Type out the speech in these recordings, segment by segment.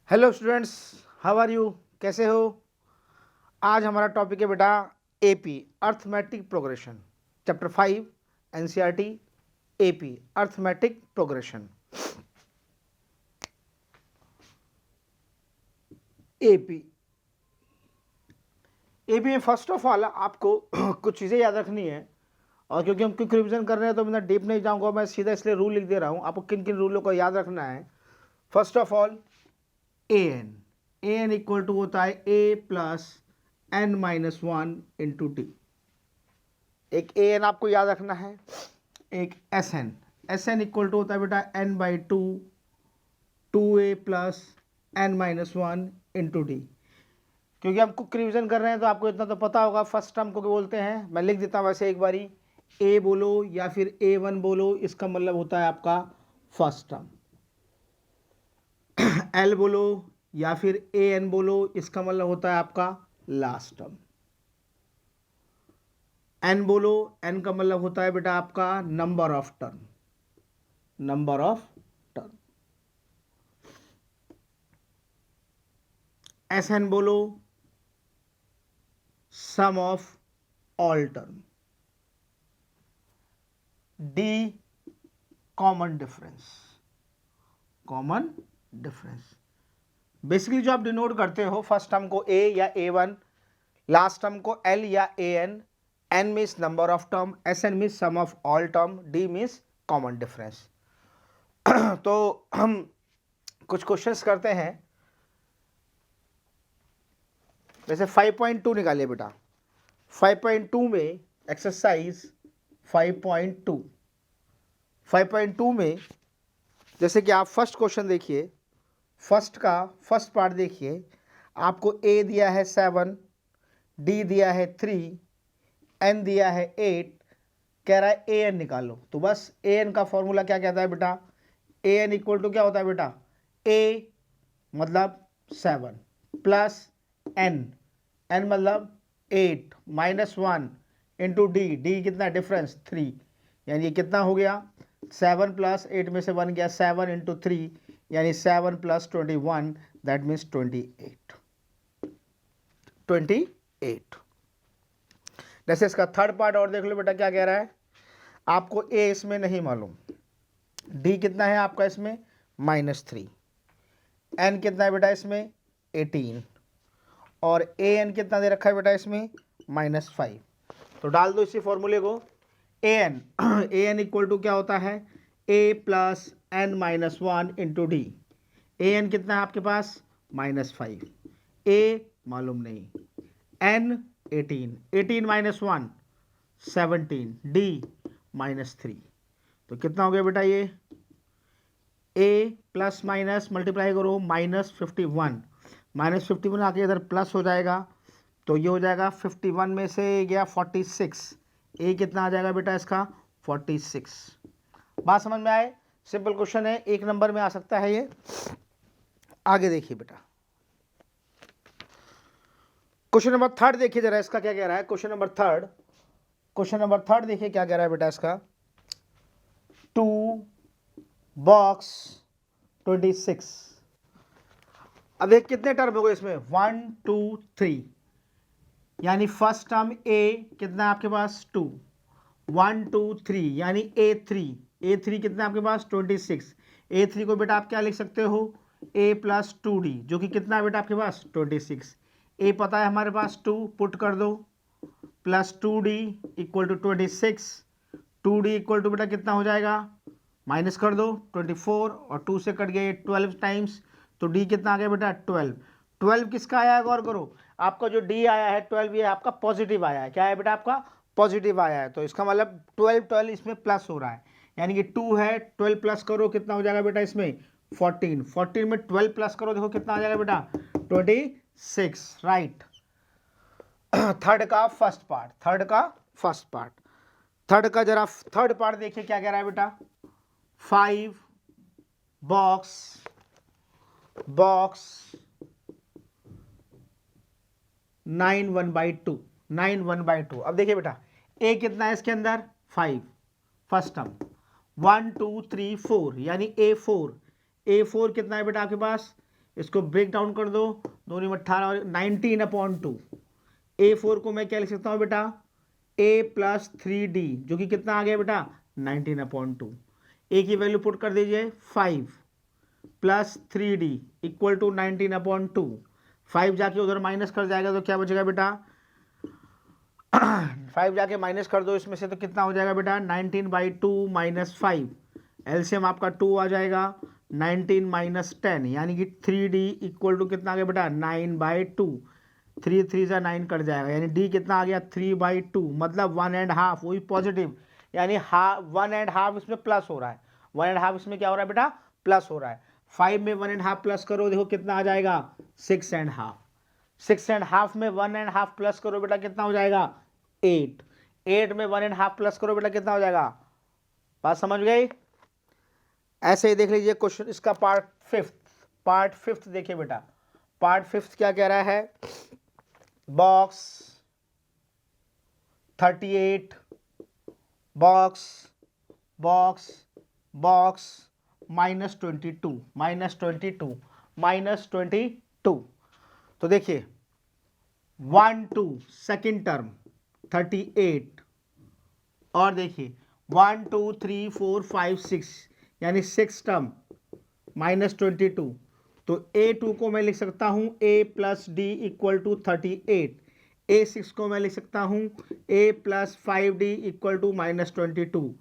Hello students, how are you? कैसे हो? आज हमारा टॉपिक है बेटा AP arithmetic progression, chapter 5 NCERT AP arithmetic progression. AP AP में फर्स्ट ऑफ ऑल आपको कुछ चीज़ें याद रखनी है, और क्योंकि हम क्विक रिविजन कर रहे हैं तो मैं डीप नहीं जाऊंगा, मैं सीधा इसलिए रूल लिख दे रहा हूँ। आपको किन किन रूलों को याद रखना है? First of all A N equal to होता है A plus N minus one into T. एक ए एन आपको याद रखना है, एक एस एन इक्वल टू होता है बेटा n by two a plus N minus one into d. क्योंकि हम कुक रिविजन कर रहे हैं तो आपको इतना तो पता होगा फर्स्ट टर्म को क्या बोलते हैं। मैं लिख देता हूँ वैसे एक बारी, ए बोलो या फिर ए वन बोलो, इसका मतलब होता है आपका फर्स्ट टर्म। एल बोलो या फिर ए एन बोलो, इसका मतलब होता है आपका लास्ट टर्म। एन बोलो, एन का मतलब होता है बेटा आपका number of term, number of term. S N बोलो sum of all term. D common difference, common difference. Basically जो आप डिनोट करते हो फर्स्ट टर्म को ए या ए वन, लास्ट टर्म को एल या A N means number of term, S N means sum of all term, D means common difference. तो हम कुछ क्वेश्चंस करते हैं। जैसे 5.2 निकालिए बेटा। 5.2 में एक्सरसाइज 5.2 5.2 में जैसे कि आप फर्स्ट क्वेश्चन देखिए, फर्स्ट पार्ट देखिए। आपको ए दिया है 7, डी दिया है 3, एन दिया है 8, कह रहा है ए एन निकालो। तो बस ए एन का फॉर्मूला क्या कहता है बेटा? ए एन इक्वल टू क्या होता है बेटा? ए मतलब 7 प्लस एन मतलब 8 माइनस 1 इंटू डी कितना डिफरेंस 3, यानी ये कितना हो गया? 7 प्लस 8 में से 1 गया, 7 इंटू 3 यानी 7 प्लस 21, दैट मीन्स 28। जैसे इसका थर्ड पार्ट और देख लो बेटा, क्या कह रहा है? आपको ए इसमें नहीं मालूम, डी कितना है आपका इसमें -3, एन कितना है बेटा इसमें 18, और ए एन कितना दे रखा है बेटा इसमें -5। तो डाल दो इसी फॉर्मूले को। ए एन इक्वल टू क्या होता है? A plus N minus one into D. A N कितना है आपके पास -5, ए मालूम नहीं, एन 18 माइनस 1 17, डी -3। तो कितना हो गया बेटा? ये ए प्लस माइनस मल्टीप्लाई करो -51, -51 आके इधर प्लस हो जाएगा, तो ये हो जाएगा 51 में से गया 46, ए कितना आ जाएगा बेटा इसका 46। बात समझ में आए? सिंपल क्वेश्चन है, एक नंबर में आ सकता है ये। आगे देखिए बेटा, क्वेश्चन नंबर थर्ड देखिए जरा, इसका क्या कह रहा है? क्वेश्चन नंबर थर्ड देखिए क्या कह रहा है बेटा इसका। 2 बॉक्स 26। अब देख कितने टर्म हो गए इसमें, 1 2 3, यानी फर्स्ट टर्म ए कितना है आपके पास 2, 1 2 3 यानी ए थ्री कितना है आपके पास 26। ए3 को बेटा आप क्या लिख सकते हो? ए प्लस 2d, जो कि कितना है बेटा आपके पास 26। ए पता है हमारे पास 2, पुट कर दो, plus 2d equal to 26। 2d equal to बेटा कितना हो जाएगा? माइनस कर दो 24, और 2 से कट गया ये 12 टाइम्स, तो d कितना आ गया बेटा 12 किसका आया है? गौर करो, आपका जो d आया है 12, ये आपका पॉजिटिव आया है। क्या है बेटा? आपका पॉजिटिव आया है। तो इसका मतलब 12 इसमें प्लस हो रहा है, यानी कि 2 है, 12 प्लस करो कितना हो जाएगा बेटा इसमें 14 में 12 प्लस करो, देखो कितना आ जाएगा बेटा 26, राइट। थर्ड का फर्स्ट पार्ट देखिए क्या कह रहा है बेटा। 5 बॉक्स 9 1/2, 9 1/2। अब देखिए बेटा, ए कितना है इसके अंदर 5, फर्स्ट टर्म 1 2 3 4, यानी ए4 कितना है बेटा आपके पास? इसको ब्रेक डाउन कर दो, 2 में 18 और 19/2। A4 को मैं क्या लिख सकता हूँ बेटा, A प्लस 3D, जो कि कितना आ गया बेटा 19/2। A की वैल्यू पुट कर दीजिए 5 प्लस 3D इक्वल टू 19/2। 5 जाके उधर माइनस कर जाएगा तो क्या बचेगा बेटा 5 जाके माइनस कर दो इसमें से तो कितना हो जाएगा बेटा 19/2 माइनस 5। एलसीएम आपका 2 आ जाएगा, 19 माइनस 10 यानी कि 3D इक्वल टू कितना आ गया बेटा 9/2। 3 3 से 9 कट जाएगा, यानी D कितना आ गया 3/2, मतलब 1.5, वही पॉजिटिव, यानी 1.5 इसमें प्लस हो रहा है। 1.5 इसमें क्या हो रहा है बेटा प्लस हो रहा है। 5 में 1.5 प्लस करो, देखो कितना आ जाएगा 6.5। 6.5 में 1.5 प्लस करो बेटा कितना हो जाएगा 8। 8 में 1.5 प्लस करो बेटा कितना हो जाएगा, बात समझ गई। ऐसे ही देख लीजिए क्वेश्चन इसका पार्ट फिफ्थ देखिए बेटा। पार्ट फिफ्थ क्या कह रहा है, बॉक्स 38 बॉक्स -22 तो देखिए 1 2 सेकेंड टर्म 38 और देखिए 1 2 3 4 5 6 यानी 6 टर्म -22। तो A2 को मैं लिख सकता हूं A plus D equal to 38। A6 को मैं लिख सकता हूं A plus 5D equal to -22।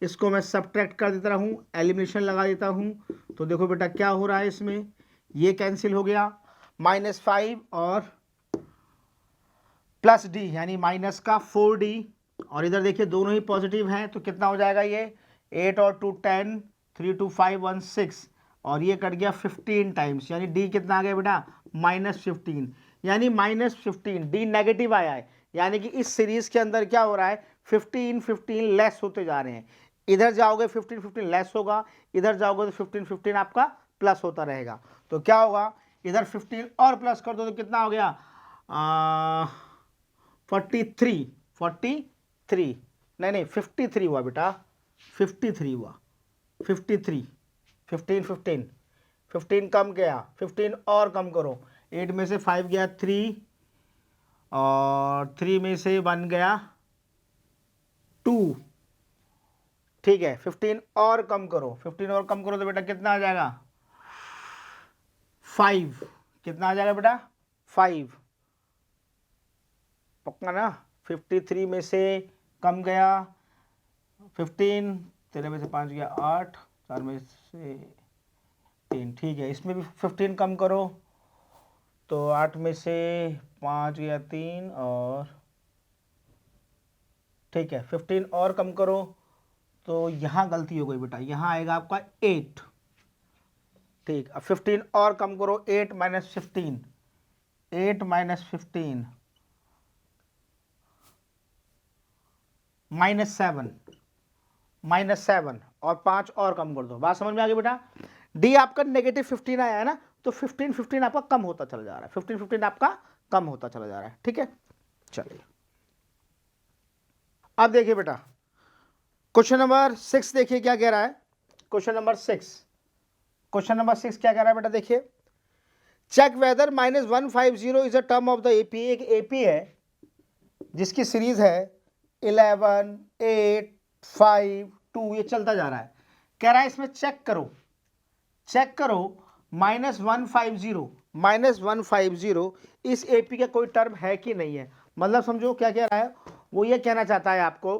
इसको मैं सब्ट्रैक्ट कर देता हूं, एलिमिनेशन लगा देता हूं। तो देखो बेटा क्या हो रहा है इसमें, ये कैंसिल हो गया, -5 और प्लस D यानी माइनस का 4D, और इधर देखिए दोनों ही पॉजिटिव हैं तो कितना हो जाएगा ये 8 और 2 10, 3 2 5 1 6 और ये कट गया 15 टाइम्स, यानी D कितना आ गया बेटा -15, यानी -15 D नेगेटिव आया है। यानी कि इस सीरीज के अंदर क्या हो रहा है 15 15 लेस होते जा रहे हैं। इधर जाओगे 15 15 लेस होगा, इधर जाओगे तो 15 15 आपका प्लस होता रहेगा। तो क्या होगा इधर 15 और प्लस कर दो तो कितना हो गया 43 नहीं 53 हुआ बेटा, 53 हुआ, 53 15 15 कम गया, 15 और कम करो, 8 में से 5 गया 3 और 3 में से 1 गया 2, ठीक है 15 और कम करो, 15 और कम करो तो बेटा कितना आ जाएगा 5, कितना आ जाएगा बेटा 5, पक्का ना। 53 में से कम गया 15, 13 में से 5 गया 8, 4 में से 3, ठीक है इसमें भी 15 कम करो तो 8 में से 5 गया 3 और ठीक है 15 और कम करो तो यहाँ गलती हो गई बेटा, यहाँ आएगा आपका 8, ठीक। अब 15 और कम करो 8 माइनस 15, 8 माइनस 15 -7 और 5 और कम कर दो, बात समझ में आ गई बेटा। डी आपका -15 आया है ना, तो 15 15 आपका कम होता चला जा रहा है, 15 15 आपका कम होता चला जा रहा है, ठीक है। चलिए अब देखिए बेटा क्वेश्चन नंबर 6 देखिए क्या कह रहा है। क्वेश्चन नंबर 6 क्या कह रहा है बेटा, देखिए check whether -150 is a term of the AP. एक एपी है जिसकी सीरीज है 11 8 5 2, ये चलता जा रहा है। कह रहा है इसमें चेक करो -150 इस एपी का कोई टर्म है कि नहीं है। मतलब समझो क्या कह रहा है, वो ये कहना चाहता है आपको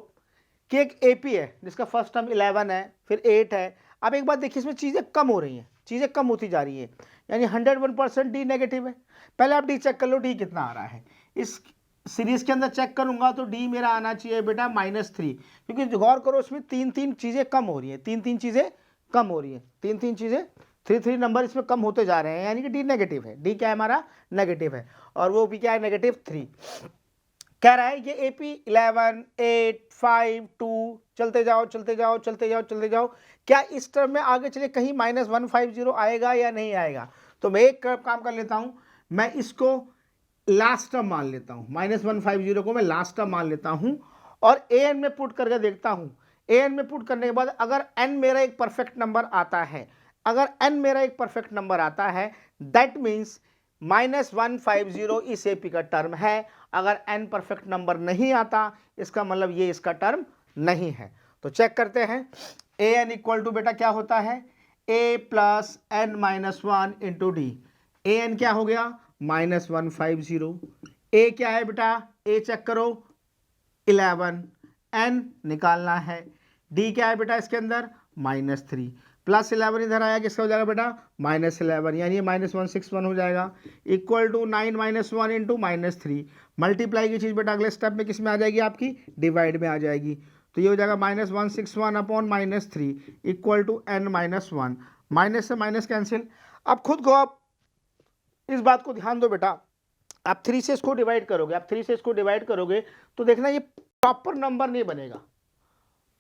कि एक एपी है जिसका फर्स्ट टर्म 11 है फिर 8 है। अब एक बात देखिए इसमें चीज़ें कम हो रही हैं, चीज़ें कम होती जा रही हैं, यानी 101% डी नेगेटिव है। पहले आप डी चेक कर लो, डी कितना आ रहा है। इस सीरीज के अंदर चेक करूंगा तो डी मेरा आना चाहिए बेटा -3, क्योंकि गौर करो इसमें 3 चीज़ें कम हो रही हैं, 3 चीज़ें कम हो रही हैं, 3 चीज़ें 3 नंबर इसमें कम होते जा रहे हैं, यानी कि डी नेगेटिव है। डी क्या है हमारा नेगेटिव है और वो भी क्या है -3। कह रहा है ये एपी 11 8 5 2 चलते जाओ। क्या इस टर्म में आगे चले कहीं -150 आएगा या नहीं आएगा। तो मैं एक काम कर लेता हूं, मैं इसको लास्ट टर्म मान लेता हूं, -150 को मैं लास्ट टर्म मान लेता हूं और एन में पुट करके देखता हूं। एन में पुट करने के बाद अगर एन मेरा एक परफेक्ट नंबर आता है, अगर n मेरा एक परफेक्ट नंबर आता है दैट मीन्स -150 इस एपी का टर्म है। अगर n परफेक्ट नंबर नहीं आता इसका मतलब ये इसका टर्म नहीं है। तो चेक करते हैं an इक्वल टू बेटा क्या होता है a plus n minus one into D. an क्या हो गया -150। a क्या है बेटा a चेक करो 11, n निकालना है, d क्या है बेटा इसके अंदर -3 प्लस 11 इधर आया किसका हो जाएगा बेटा -11 यानी ये -161 हो जाएगा equal to 9 minus one into -3। Multiply की चीज़ बेटा अगले स्टेप में किस में आ जाएगी आपकी डिवाइड में आ जाएगी। तो ये हो जाएगा -161 upon -3 equal to n minus one. Minus से माइनस कैंसिल। अब खुद को आप इस बात को ध्यान दो बेटा, आप 3 से इसको डिवाइड करोगे, आप 3 से इसको डिवाइड करोगे तो देखना ये प्रॉपर नंबर नहीं बनेगा,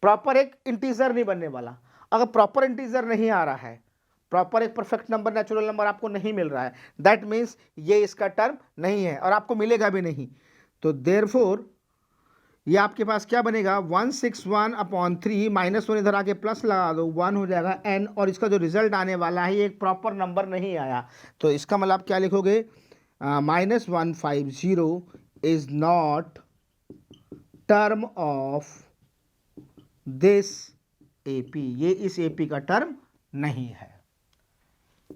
प्रॉपर एक इंटीजर नहीं बनने वाला। अगर प्रॉपर इंटीजर नहीं आ रहा है, प्रॉपर एक परफेक्ट नंबर नेचुरल नंबर आपको नहीं मिल रहा है, दैट मीन्स ये इसका टर्म नहीं है और आपको मिलेगा भी नहीं। तो देयरफॉर ये आपके पास क्या बनेगा 161 अपॉन 3 -1 इधर आके प्लस लगा दो 1 हो जाएगा n और इसका जो रिजल्ट आने वाला है ये एक प्रॉपर नंबर नहीं आया। तो इसका मतलब आप क्या लिखोगे -150 is not term of this AP, ये इस एपी का टर्म नहीं है।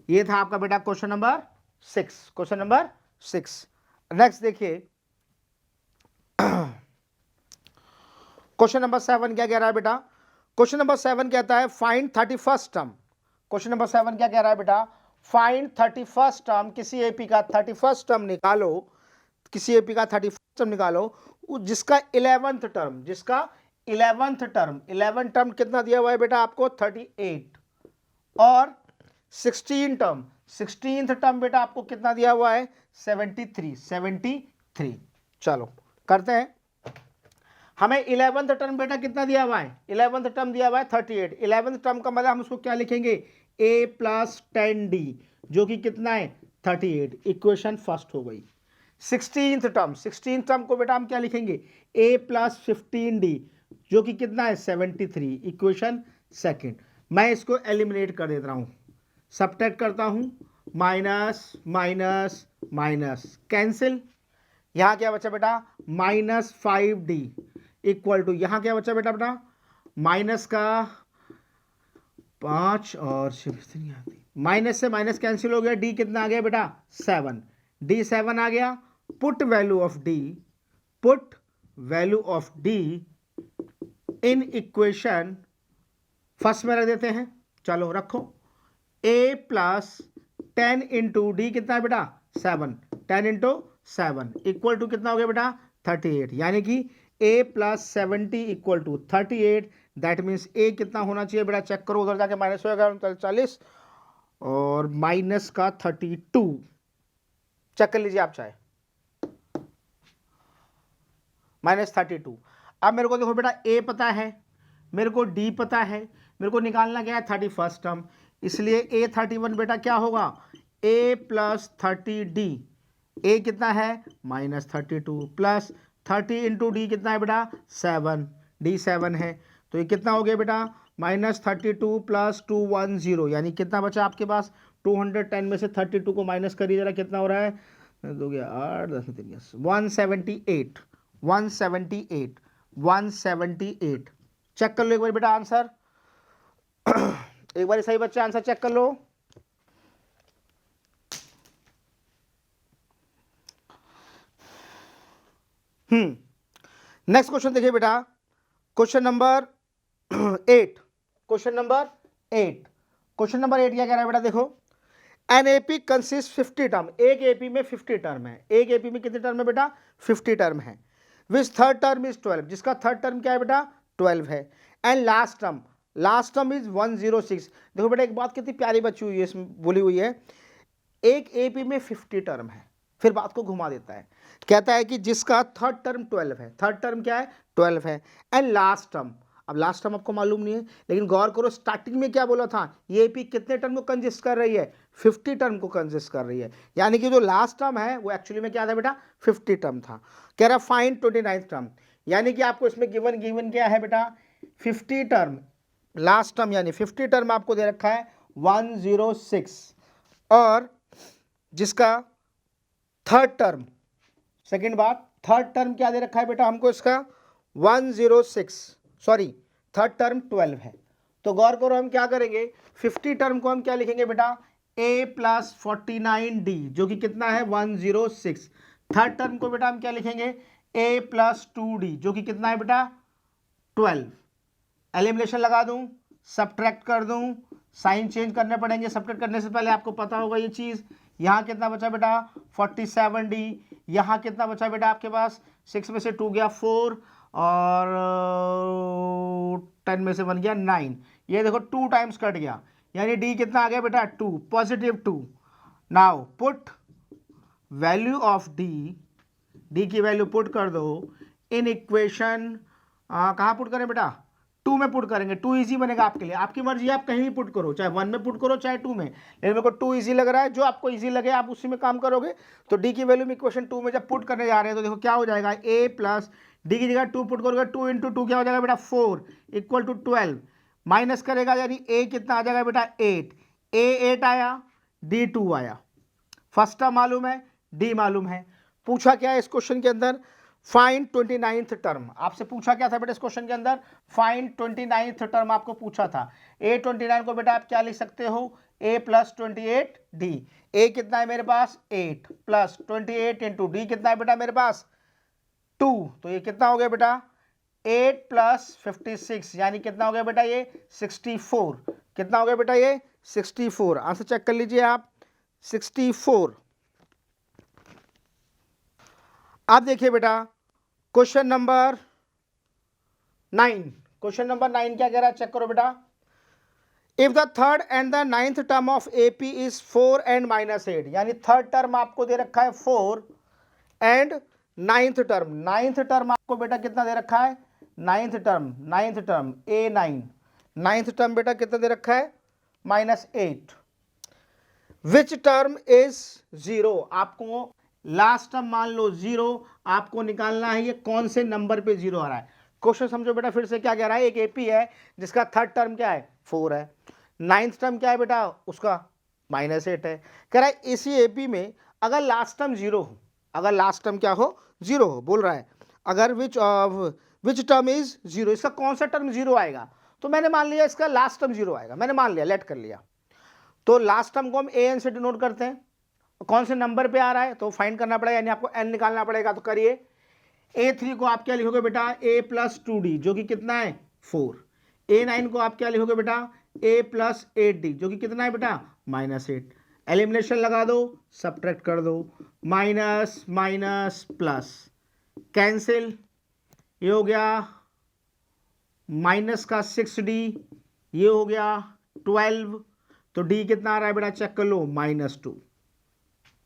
ये था आपका बेटा question number 6। Question number 6 next देखिए क्वेश्चन नंबर 7 क्या कह रहा है बेटा। क्वेश्चन नंबर 7 कहता है find 31st term. Question number 7 क्या कह रहा है बेटा फाइंड 31st टर्म, किसी एपी का 31st टर्म निकालो, किसी एपी का 31st टर्म निकालो जिसका 11th टर्म, जिसका 11th टर्म, 11 टर्म कितना दिया हुआ है बेटा आपको 38 और 16 टर्म, 16th टर्म बेटा आपको कितना दिया हुआ है 73। चलो करते हैं। हमें 11th टर्म बेटा कितना दिया हुआ है 11th टर्म दिया हुआ है 38। 11th टर्म का मतलब हम उसको क्या लिखेंगे a प्लस 10d जो कि कितना है 38, इक्वेशन फर्स्ट हो गई। 16th टर्म को बेटा हम क्या लिखेंगे a प्लस 15d जो कि कितना है 73, इक्वेशन सेकंड। मैं इसको एलिमिनेट कर देता हूं, सबट्रैक्ट करता हूं, माइनस माइनस माइनस कैंसिल। यहां क्या बचा बेटा -5d इक्वल टू यहां क्या बचा बेटा माइनस का 5 और माइनस से माइनस कैंसिल हो गया, डी कितना आ गया बेटा 7, डी 7 आ गया। Put value of D in equation first में रख देते हैं। चलो रखो a प्लस 10 इंटू डी कितना है बेटा 7, 10 इंटू 7 इक्वल टू कितना हो गया बेटा 38, यानी कि a plus 70 equal to 38। That means a कितना होना चाहिए बेटा चेक करो, उधर जाके माइनस होगा 39 और माइनस का 32। चेक कर लीजिए आप चाहे -32। अब मेरे को देखो बेटा a पता है, मेरे को d पता है, मेरे को निकालना क्या है 31st टर्म, इसलिए a31 बेटा क्या होगा a प्लस 30d, a कितना है -32 प्लस 30 इंटू डी कितना है बेटा 7, डी 7 है। तो ये कितना हो गया बेटा -32 प्लस 210, यानी कितना बचा आपके पास 210 में से 32 को माइनस करिए जरा कितना हो रहा है, दो गया 8 10 178। चेक कर लो एक बार बेटा आंसर एक बार सही बच्चे आंसर चेक कर लो। नेक्स्ट क्वेश्चन देखिए बेटा क्वेश्चन नंबर 8। क्वेश्चन नंबर 8 क्या कह रहा है बेटा देखो एन एपी कंसिस्ट 50 टर्म, एक एपी में 50 टर्म है, एक एपी में कितने टर्म है बेटा 50 टर्म है। विच थर्ड टर्म इज 12, जिसका थर्ड टर्म क्या है बेटा 12 है। And last term is 106। देखो बेटा एक बात कितनी प्यारी बची हुई है इसमें बोली हुई है, एक एपी में 50 टर्म है, फिर बात को घुमा देता है, कहता है कि जिसका थर्ड टर्म 12 है, थर्ड टर्म क्या है 12 है। एंड लास्ट टर्म, अब लास्ट टर्म आपको मालूम नहीं है लेकिन गौर करो स्टार्टिंग में क्या बोला था, ये एपी कितने टर्म को कंसिस्ट कर रही है 50 टर्म को कंसिस्ट कर रही है, यानी कि जो लास्ट टर्म है वो एक्चुअली में क्या था बेटा 50 टर्म था। कह रहा फाइंड 29th टर्म, यानी कि आपको इसमें गिवन क्या है बेटा 50 टर्म, लास्ट टर्म यानी 50 टर्म आपको दे रखा है 106 और जिसका थर्ड टर्म, सेकंड बात, थर्ड टर्म क्या दे रखा है बेटा हमको इसका 106, सॉरी थर्ड टर्म 12 है। तो गौर करो हम क्या करेंगे, 50 टर्म को हम क्या लिखेंगे बेटा a प्लस 49d जो कि कितना है 106। थर्ड टर्म को बेटा हम क्या लिखेंगे a प्लस 2d जो कि कितना है बेटा 12। एलिमिनेशन लगा दूं, सब्ट्रैक्ट कर दूं, साइन चेंज करने पड़ेंगे। सब्ट्रैक्ट करने से पहले आपको पता होगा ये चीज, यहाँ कितना बचा बेटा 47d, यहाँ कितना बचा बेटा आपके पास 6 में से 2 गया 4 और 10 में से 1 गया 9, ये देखो 2 टाइम्स कट गया, यानी d कितना आ गया बेटा 2, positive 2। Now put value of d की वैल्यू पुट कर दो इन इक्वेशन, कहाँ पुट करें बेटा 2 में पुट करेंगे, 2 इजी बनेगा आपके लिए, आपकी मर्जी आप कहीं भी पुट करो, चाहे 1 में पुट करो चाहे 2 में, लेकिन मेरे को 2 इजी लग रहा है, जो आपको इजी लगे आप उसी में काम करोगे। तो डी की वैल्यू में इक्वेशन 2 में जब पुट करने जा रहे हैं तो देखो क्या हो जाएगा, a प्लस डी की जगह 2 पुट करोगे, 2 इंटू 2 क्या हो जाएगा बेटा 4 इक्वल टू 12, माइनस करेगा यानी a कितना आ जाएगा बेटा 8, a 8 आया, d 2 आया। फर्स्ट टर्म मालूम है, d मालूम है। पूछा क्या है इस क्वेश्चन के अंदर, फाइंड 29th टर्म। आपसे पूछा क्या था बेटा इस क्वेश्चन के अंदर, फाइंड 29th टर्म आपको पूछा था। a 29 को बेटा आप क्या लिख सकते हो, a प्लस 28 d, a कितना है मेरे पास 8 प्लस 28 इंटू डी कितना है बेटा मेरे पास 2, तो ये कितना हो गया बेटा 8 प्लस 56 यानी कितना हो गया बेटा ये 64, कितना हो गया बेटा ये 64। आंसर चेक कर लीजिए आप 64। आप देखिए बेटा क्वेश्चन नंबर 9, क्वेश्चन नंबर 9 क्या कह रहा है चेक करो बेटा, if the third and the ninth term of AP is 4 and -8, यानी थर्ड टर्म आपको दे रखा है 4 एंड नाइन्थ टर्म आपको बेटा कितना दे रखा है, ninth term A9, ninth term बेटा कितना दे रखा है -8, विच टर्म इज 0, आपको लास्ट टर्म मान लो 0, आपको निकालना है ये कौन से नंबर पे 0 आ रहा है। क्वेश्चन समझो बेटा फिर से क्या कह रहा है, एक एपी है जिसका थर्ड टर्म क्या है 4 है, नाइन्थ टर्म क्या है बेटा उसका -8 है, कह रहा है इसी एपी में अगर लास्ट टर्म 0 हो, अगर लास्ट टर्म क्या हो 0 हो, बोल रहा है अगर विच टर्म इज 0, इसका कौन सा टर्म 0 आएगा। तो मैंने मान लिया इसका लास्ट टर्म 0 आएगा, मैंने मान लिया, लेट कर लिया। तो लास्ट टर्म को हम an से डिनोट करते हैं, कौन से नंबर पे आ रहा है तो फाइंड करना पड़ेगा, यानी आपको n निकालना पड़ेगा। तो करिए A3 को आप क्या लिखोगे बेटा a प्लस 2d जो कि कितना है 4, A9 को आप क्या लिखोगे बेटा a प्लस 8d जो कि कितना है बेटा -8। एलिमिनेशन लगा दो, सब्ट्रैक्ट कर दो, माइनस माइनस प्लस कैंसिल, ये हो गया माइनस का 6d, ये हो गया 12, तो d कितना आ रहा है बेटा चेक कर लो -2,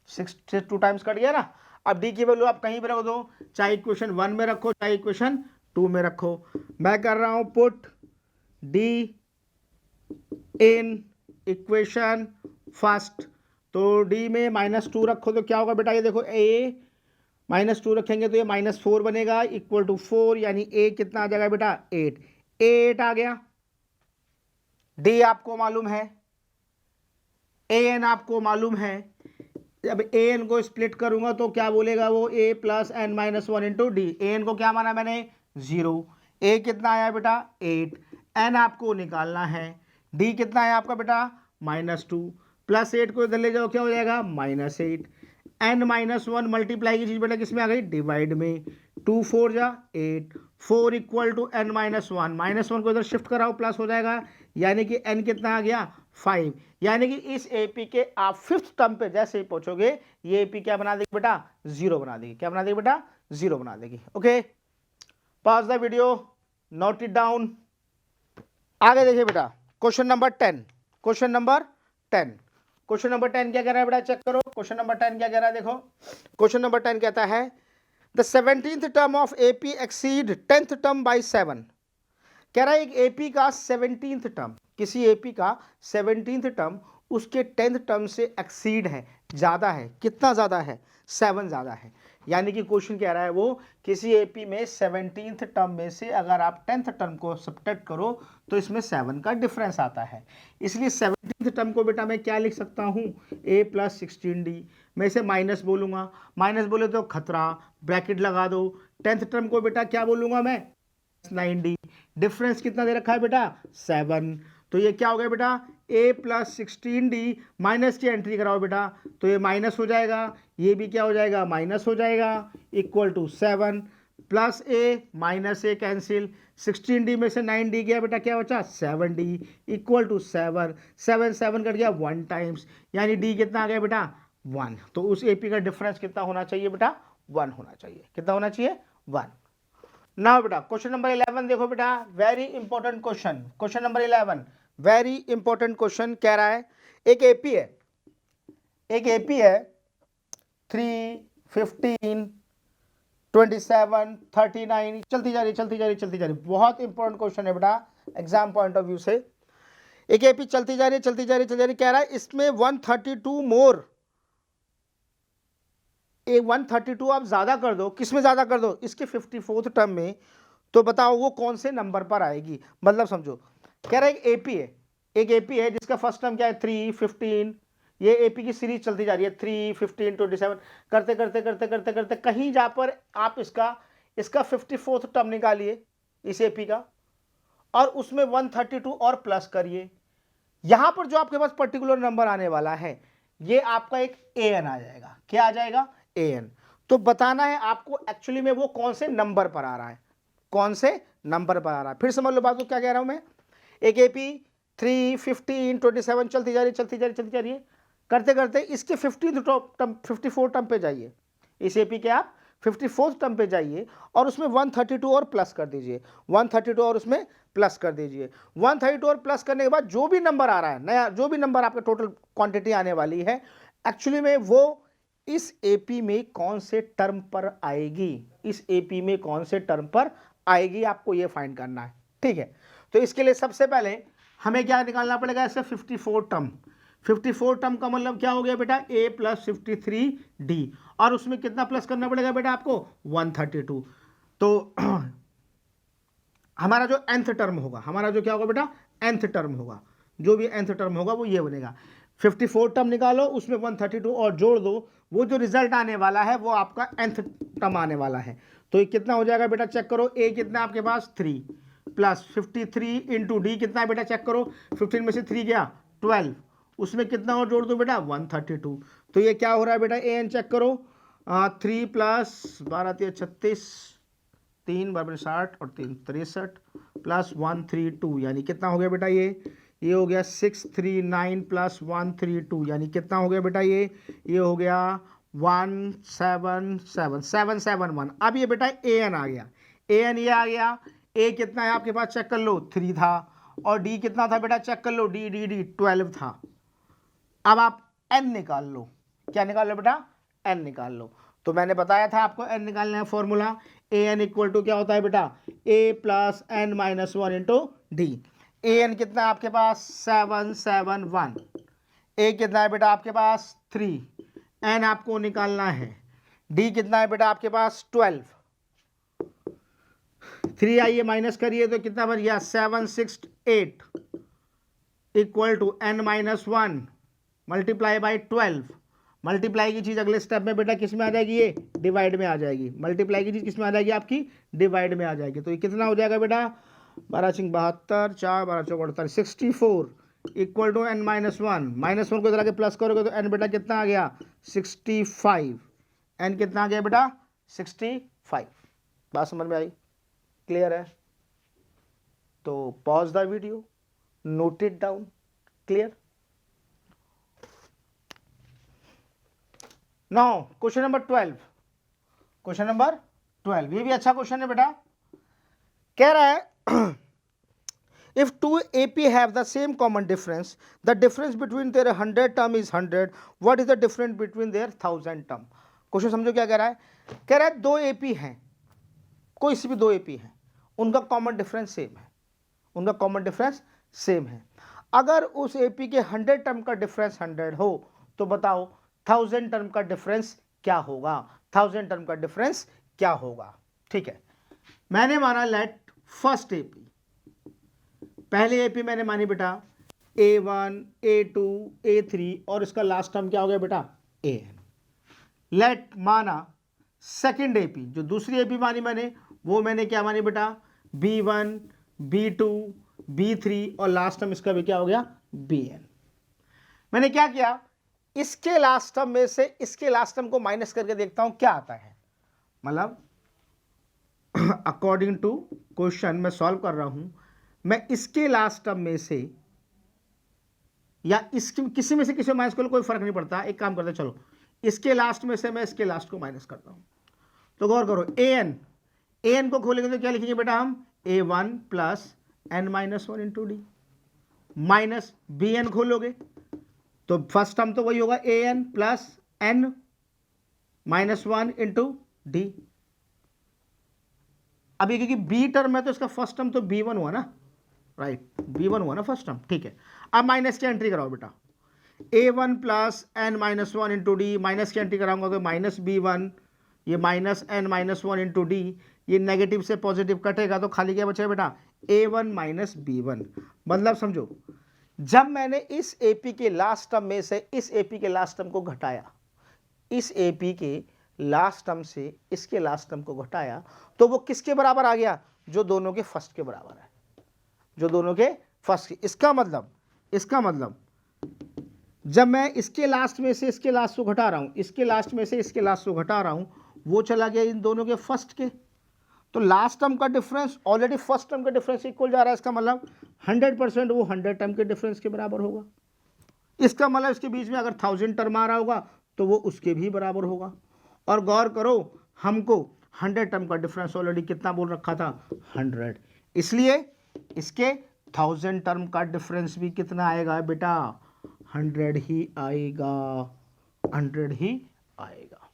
6 से 2 टाइम्स कट गया ना। अब d की वैल्यू आप कहीं पे रख दो, चाहे इक्वेशन 1 में रखो चाहे इक्वेशन 2 में रखो। मैं कर रहा हूं पुट d इन इक्वेशन फर्स्ट, तो d में -2 रखो तो क्या होगा बेटा, ये देखो a -2 रखेंगे तो ये -4 बनेगा इक्वल टू 4, यानी a कितना आ जाएगा बेटा 8, a8 आ गया। d आपको मालूम है, an आपको मालूम है, जब an को स्प्लिट करूंगा तो क्या बोलेगा वो a plus n minus 1 into D, an को क्या माना मैंने 0, a कितना आया बेटा 8, n आपको निकालना है, d कितना है आपका बेटा -2 प्लस 8 को इधर ले जाओ क्या हो जाएगा -8, n माइनस 1 मल्टीप्लाई की चीज बेटा किसमें आ गई डिवाइड में, 2 4 जा 8, 4 इक्वल टू n माइनस 1, -1 को इधर शिफ्ट कराओ प्लस हो जाएगा, यानी कि n कितना आ गया 5, यानी कि इस एपी के आप 5th टर्म पे जैसे ही पहुंचोगे ये एपी क्या बना देगी बेटा 0 बना देगी, क्या बना देगी बेटा 0 बना देगी। Okay, pause the video, note it down. आगे देखिए बेटा क्वेश्चन नंबर 10, क्वेश्चन नंबर 10 क्या कह रहा है बेटा चेक करो, क्वेश्चन नंबर 10 क्या कह रहा है देखो, क्वेश्चन नंबर 10 कहता है the 17th term of AP exceed 10th term by 7, कह रहा है एक एपी का 17th टर्म, किसी एपी का 17th टर्म उसके 10th टर्म से एक्सीड है, ज्यादा है, कितना ज्यादा है 7 ज्यादा है, यानी कि क्वेश्चन कह रहा है वो किसी एपी में 17th टर्म में से अगर आप 10th टर्म को सब्ट्रैक्ट करो तो इसमें 7 का डिफरेंस आता है। इसलिए 17th टर्म को बेटा मैं क्या लिख सकता हूँ, a प्लस 16d। मैं इसे माइनस बोलूँगा, माइनस बोले तो खतरा, ब्रैकेट लगा दो। 10th टर्म को बेटा क्या बोलूँगा मैं, 9d। डिफरेंस कितना दे रखा है बेटा, 7। तो ये क्या हो गया बेटा, a प्लस 16d, माइनस की एंट्री कराओ बेटा तो ये माइनस हो जाएगा, ये भी क्या हो जाएगा, माइनस हो जाएगा, equal to 7 plus a minus a cancel, 16d में से 9d गया बेटा, क्या बचा 7d, इक्वल टू 7, 7 7 कट गया 1 टाइम्स, यानी d कितना आ गया बेटा 1। तो उस एपी का डिफरेंस कितना होना चाहिए बेटा, 1 होना चाहिए। कितना होना चाहिए, 1। नाउ बेटा क्वेश्चन नंबर 11 देखो बेटा, very important question. Question number 11 very important question कह रहा है, एक एपी है, एक एपी है 3, 15, 27, 39, चलती जा रही चलती जा रही चलती जा रही। बहुत इंपॉर्टेंट क्वेश्चन है बेटा एग्जाम पॉइंट ऑफ व्यू से। एक एपी चलती जा रही चलती जा रही चलती जा रही, कह रहा है इसमें 132 मोर, 132 आप ज्यादा कर दो, किसमें ज्यादा कर दो, इसके 54th टर्म में, तो बताओ वो कौन से नंबर पर आएगी। मतलब समझो, कह रहा है एक एपी है, एक एपी है जिसका फर्स्ट टर्म क्या है 3, 15, ये एपी की सीरीज चलती जा रही है 3, 15, 27, करते करते करते करते करते कहीं जा पर आप इसका 54th टर्म निकालिए इस एपी का, और उसमें 132 और प्लस करिए। यहां पर जो आपके पास पर्टिकुलर नंबर आने वाला है ये आपका एक एन आ जाएगा। क्या आ जाएगा, एन। तो बताना है आपको एक्चुअली में वो कौन से नंबर पर आ रहा है, कौन से नंबर पर आ रहा है। फिर समझ लो बात को, क्या कह रहा हूं मैं, एक एपी 3, 15, 27 चलती जा रही चलती जा रही चलती जा रही है, करते करते इसके 54 टर्म पे जाइए, इस एपी के आप 54th टर्म पे जाइए और उसमें 132 और प्लस कर दीजिए, 132 और उसमें प्लस कर दीजिए। 132 और प्लस करने के बाद जो भी नंबर आ रहा है नया, जो भी नंबर आपके टोटल क्वांटिटी आने वाली है, एक्चुअली में वो इस एपी में कौन से टर्म पर आएगी, इस एपी में कौन से टर्म पर आएगी, आपको ये फाइंड करना है। ठीक है, तो इसके लिए सबसे पहले हमें क्या निकालना पड़ेगा, ऐसे 54 टर्म। 54 टर्म का मतलब क्या हो गया बेटा, a प्लस 53d, और उसमें कितना प्लस करना पड़ेगा बेटा आपको, 132। तो हमारा जो nth टर्म होगा, हमारा जो क्या होगा बेटा, nth टर्म होगा, जो भी nth टर्म होगा वो ये बनेगा। 54 टर्म निकालो, उसमें 132 और जोड़ दो, वो जो रिजल्ट आने वाला है वो आपका nth टर्म आने वाला है। तो ये कितना हो जाएगा बेटा, चेक करो, a कितना आपके पास 3 प्लस 53 इंटू डी कितना है बेटा, चेक करो, 15 में से 3 गया 12, उसमें कितना और जोड़ दो बेटा 132। तो ये क्या हो रहा है बेटा, ए एन चेक करो, 3 प्लस 12 3 36, 3 बराबर 60 और 3 63 प्लस 132, यानी कितना हो गया बेटा, ये हो गया 639 प्लस 132, यानी कितना हो गया बेटा, ये हो गया 1777 अब ये बेटा ए एन आ गया, ए एन ये आ गया। ए कितना है आपके पास, चेक कर लो 3 था, और डी कितना था बेटा, चेक कर लो, डी डी डी 12 था। अब आप एन निकाल लो, क्या निकाल लो बेटा, एन निकाल लो। तो मैंने बताया था आपको एन निकालना है, formula A N equal to क्या होता है बेटा, A plus N minus 1 into D. A N कितना है आपके पास 771, ए कितना है बेटा आपके पास 3, एन आपको निकालना है, डी कितना है बेटा आपके पास 12, 3 आइए माइनस करिए तो कितना बन गया 768 equal to n minus 1 multiply by 12। Multiply की चीज़ अगले स्टेप में बेटा किस में आ जाएगी, ये डिवाइड में आ जाएगी। मल्टीप्लाई की चीज़ किस में आ जाएगी, आपकी डिवाइड में आ जाएगी। तो ये कितना हो जाएगा बेटा, 12 × 72, 4 12 × 48, 64 equal to n minus 1, minus 1 को इधर आके प्लस करोगे तो एन बेटा कितना आ गया 65, एन कितना आ गया बेटा 65। बात समझ में आई, क्लियर है? तो pause the video, note it down, clear? Now question number 12, question number 12, ये भी अच्छा क्वेश्चन है बेटा। कह रहा है if two AP have the same common difference, the difference between their 100 term is 100, what is the difference between their 1000 term? Question समझो क्या कह रहा है, कह रहा है दो AP हैं, कोई सी भी दो AP हैं, उनका कॉमन डिफरेंस सेम है, उनका कॉमन डिफरेंस सेम है। अगर उस AP के 100 टर्म का डिफरेंस 100 हो तो बताओ 1000 टर्म का डिफरेंस क्या होगा। 1000 टर्म का डिफरेंस क्या होगा। ठीक है, मैंने माना लेट फर्स्ट एपी, पहले एपी मैंने मानी बेटा A1 A2 A3 और इसका लास्ट टर्म क्या हो गया बेटा AN। लेट माना सेकेंड एपी, जो दूसरी एपी मानी मैंने वो मैंने क्या मानी बेटा B1 B2 B3 और लास्ट टर्म इसका भी क्या हो गया BN। मैंने क्या किया, इसके लास्ट टर्म में से इसके लास्ट टर्म को माइनस करके देखता हूं क्या आता है, मतलब अकॉर्डिंग टू क्वेश्चन मैं सॉल्व कर रहा हूं, मैं इसके लास्ट टर्म में से या इसके किसी में से किसी माइनस कर लो, कोई फर्क नहीं पड़ता। एक काम करते चलो, इसके लास्ट में से मैं इसके लास्ट को माइनस करता हूं। तो गौर करो AN को खोलेंगे तो क्या लिखेंगे बेटा हम A1 plus N-1 into D, minus BN खोलोगे तो फर्स्ट टर्म तो वही होगा AN plus N-1 into D. अभी क्योंकि बी टर्म है तो इसका फर्स्ट टर्म तो B1 हुआ ना, राइट, B1 हुआ ना फर्स्ट टर्म। ठीक है, अब माइनस की एंट्री कराओ बेटा, A1 plus N-1 into D, minus की एंट्री कराऊंगा तो माइनस B1, ये माइनस N-1 इंटू डी, ये नेगेटिव से पॉजिटिव कटेगा तो खाली क्या बचेगा बेटा A1 माइनस B1। मतलब समझो, जब मैंने इस एपी के लास्ट टर्म में से इस एपी के लास्ट टर्म को घटाया, इस एपी के लास्ट टर्म से इसके लास्ट टर्म को घटाया तो वो किसके बराबर आ गया, जो दोनों के फर्स्ट के बराबर है, जो दोनों के फर्स्ट के। इसका मतलब जब मैं इसके लास्ट में से इसके लास्ट को घटा रहा हूं, इसके लास्ट में से इसके लास्ट को घटा रहा हूं, वो चला गया इन दोनों के फर्स्ट के, तो लास्ट टर्म का डिफरेंस ऑलरेडी फर्स्ट टर्म का डिफरेंस इक्वल जा रहा है। इसका मतलब 100% वो 100 टर्म के डिफरेंस के बराबर होगा। इसका मतलब इसके बीच में अगर 1000 टर्म आ रहा होगा तो वो उसके भी बराबर होगा। और गौर करो, हमको 100 टर्म का डिफरेंस ऑलरेडी कितना बोल रखा था 100, इसलिए इसके 1000 टर्म का डिफरेंस भी कितना आएगा बेटा 100 ही आएगा, 100 ही आएगा।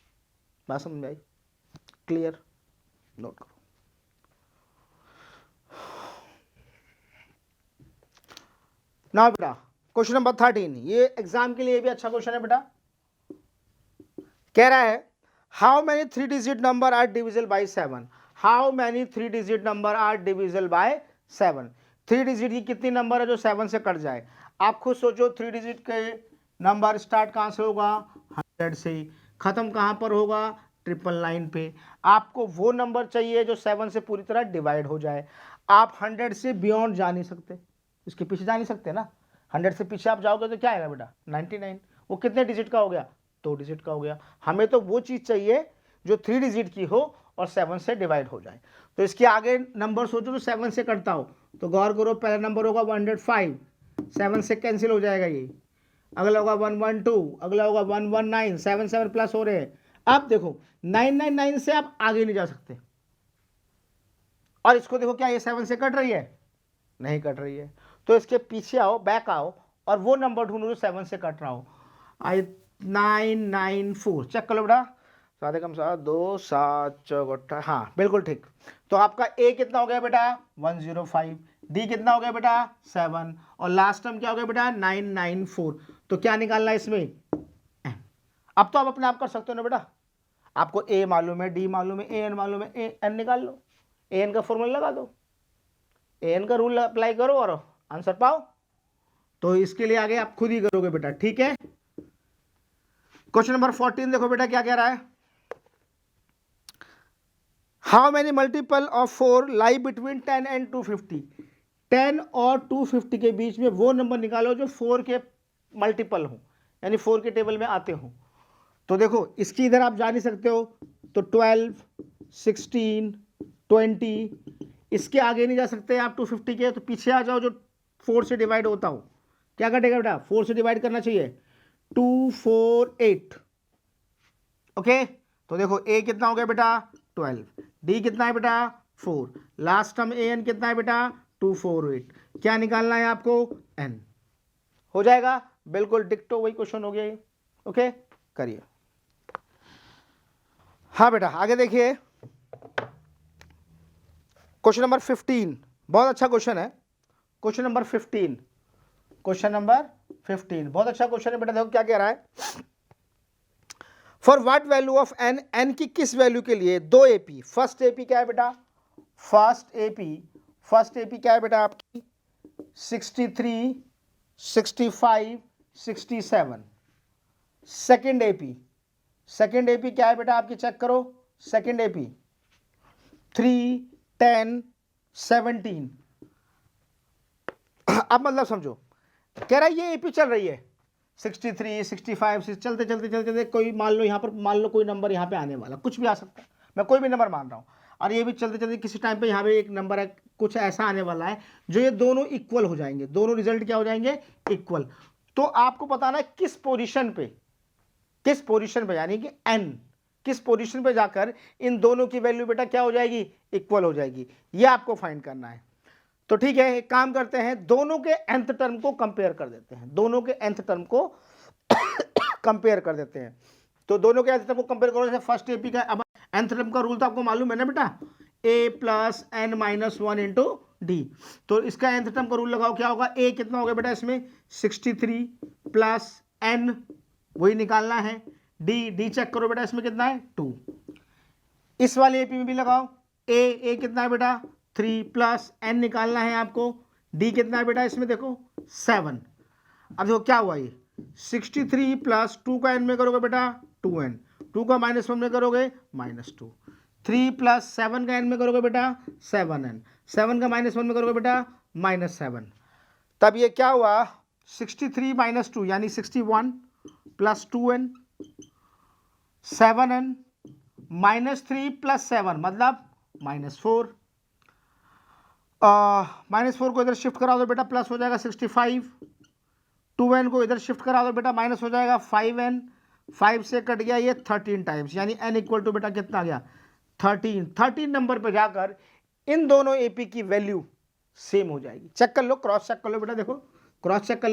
बात समझ में आई? क्लियर? नोट करो। ना बेटा क्वेश्चन नंबर 13, ये एग्जाम के लिए भी अच्छा क्वेश्चन है बेटा। कह रहा है how many 3 digit number are divisible by 7, how many 3 digit number are divisible by 7, 3 digit की कितनी नंबर है जो 7 से कट जाए। आप खुद सोचो, 3 डिजिट के नंबर स्टार्ट कहां से होगा 100 से, खत्म कहां पर होगा 999 पे। आपको वो नंबर चाहिए जो 7 से पूरी तरह डिवाइड हो जाए। आप 100 से बियॉन्ड जा नहीं सकते, इसके पीछे जा नहीं सकते ना। 100 से पीछे आप जाओगे तो क्या आएगा बेटा 99, वो कितने डिजिट का हो गया 2 डिजिट का हो गया। हमें तो वो चीज़ चाहिए जो 3 डिजिट की हो और 7 से डिवाइड हो जाए। तो इसके आगे नंबर सोचो तो 7 से कटता हो, तो गौर करो पहला नंबर होगा 105, 7 से कैंसिल हो जाएगा ये, अगला होगा 112, अगला होगा 119, 7 7 प्लस हो रहे हैं। अब देखो 999 से आप आगे नहीं जा सकते, और इसको देखो क्या ये 7 से कट रही है, नहीं कट रही है, तो इसके पीछे आओ, बैक आओ और वो नंबर ढूंढो जो 7 से कट रहा हो। 994 चेक कर लो बेटा, 7 कम 7 2 7 4, हाँ बिल्कुल ठीक। तो आपका ए कितना हो गया बेटा 105, डी कितना हो गया बेटा 7 और लास्ट टर्म क्या हो गया बेटा 994। तो क्या निकालना है इसमें n। अब तो आप अपने आप कर सकते हो ना बेटा, आपको ए मालूम है, डी मालूम है, ए एन मालूम है, ए एन निकाल लो, ए एन का फॉर्मूला लगा दो, ए एन का रूल अप्लाई करो और आंसर पाओ। तो इसके लिए आगे आप खुद ही करोगे बेटा, ठीक है। क्वेश्चन नंबर 14 देखो बेटा क्या कह रहा है, how many multiple of 4 lie between 10 and 250, 10 और 250 के बीच में वो नंबर निकालो जो 4 के मल्टीपल हो, यानी 4 के टेबल में आते हो। तो देखो इसकी इधर आप जा नहीं सकते हो, तो 12 16 20, इसके आगे नहीं जा सकते आप 250 के, तो पीछे आ जाओ जो 4 से डिवाइड होता हो। क्या कटेगा बेटा 4 से डिवाइड करना चाहिए 248, ओके। तो देखो ए कितना हो गया बेटा 12, डी कितना है बेटा 4, लास्ट टर्म ए एन कितना है बेटा 248, क्या निकालना है आपको एन। हो जाएगा बिल्कुल डिक्टो, वही क्वेश्चन हो गया ये, ओके करिए। हाँ बेटा आगे देखिए, क्वेश्चन नंबर 15 बहुत अच्छा क्वेश्चन है। क्वेश्चन नंबर 15, क्वेश्चन नंबर 15 बहुत अच्छा क्वेश्चन है बेटा। देखो क्या कह रहा है, for what value of n, n की किस वैल्यू के लिए, दो एपी, फर्स्ट एपी क्या है बेटा, फर्स्ट एपी क्या है बेटा आपकी 63, 65, 67। सेकेंड एपी क्या है बेटा आपकी, चेक करो, सेकेंड एपी 3, 10, 17। अब मतलब समझो, कह रहा है ये एपी चल रही है 63, 65 से चलते चलते कोई मान लो यहाँ पर, मान लो कोई नंबर यहाँ पे आने वाला, कुछ भी आ सकता है, मैं कोई भी नंबर मान रहा हूँ, और ये भी चलते चलते किसी टाइम पे यहाँ पे एक नंबर है, कुछ ऐसा आने वाला है जो ये दोनों इक्वल हो जाएंगे, दोनों रिजल्ट क्या हो जाएंगे, इक्वल। तो आपको बताना है किस पोजीशन पे यानी कि एन किस पोजीशन पे जाकर इन दोनों की वैल्यू बेटा क्या हो जाएगी, इक्वल हो जाएगी, ये आपको फाइंड करना है। तो ठीक है, एक काम करते हैं, दोनों के nth टर्म को कंपेयर कर देते हैं, दोनों के nth टर्म को कंपेयर कर देते हैं। तो दोनों के nth टर्म को कंपेयर करो, जैसे फर्स्ट एपी का, अब nth टर्म का रूल तो आपको मालूम है ना बेटा, a plus N minus 1 into d. तो इसका nth टर्म का रूल लगाओ, क्या होगा, a कितना होगा बेटा इसमें 63 प्लस n, वही निकालना है, डी चेक करो बेटा इसमें कितना है 2। इस वाले एपी में भी लगाओ, ए कितना है बेटा 3 प्लस एन निकालना है आपको, डी कितना है बेटा इसमें देखो 7। अब देखो क्या हुआ, ये 63 प्लस 2 का एन में करोगे बेटा 2n, 2 का -1 में करोगे -2, 3 प्लस 7 का एन में करोगे बेटा 7n, 7 का -1 में करोगे बेटा -7। तब ये क्या हुआ 63 माइनस 2 यानी 61 प्लस 2n, 7n -3 प्लस 7 मतलब -4, -4 को इधर शिफ्ट करा दो बेटा, प्लस हो जाएगा 65, 2n को इधर शिफ्ट करा दो बेटा, माइनस हो जाएगा 5n, 5 से कट गया ये 13 टाइम्स, यानी n इक्वल टू बेटा कितना आ गया 13 नंबर पे जाकर इन दोनों एपी की वैल्यू सेम हो जाएगी। चेक कर लो, क्रॉस चेक कर लो बेटा, देखो क्रॉस चेक कर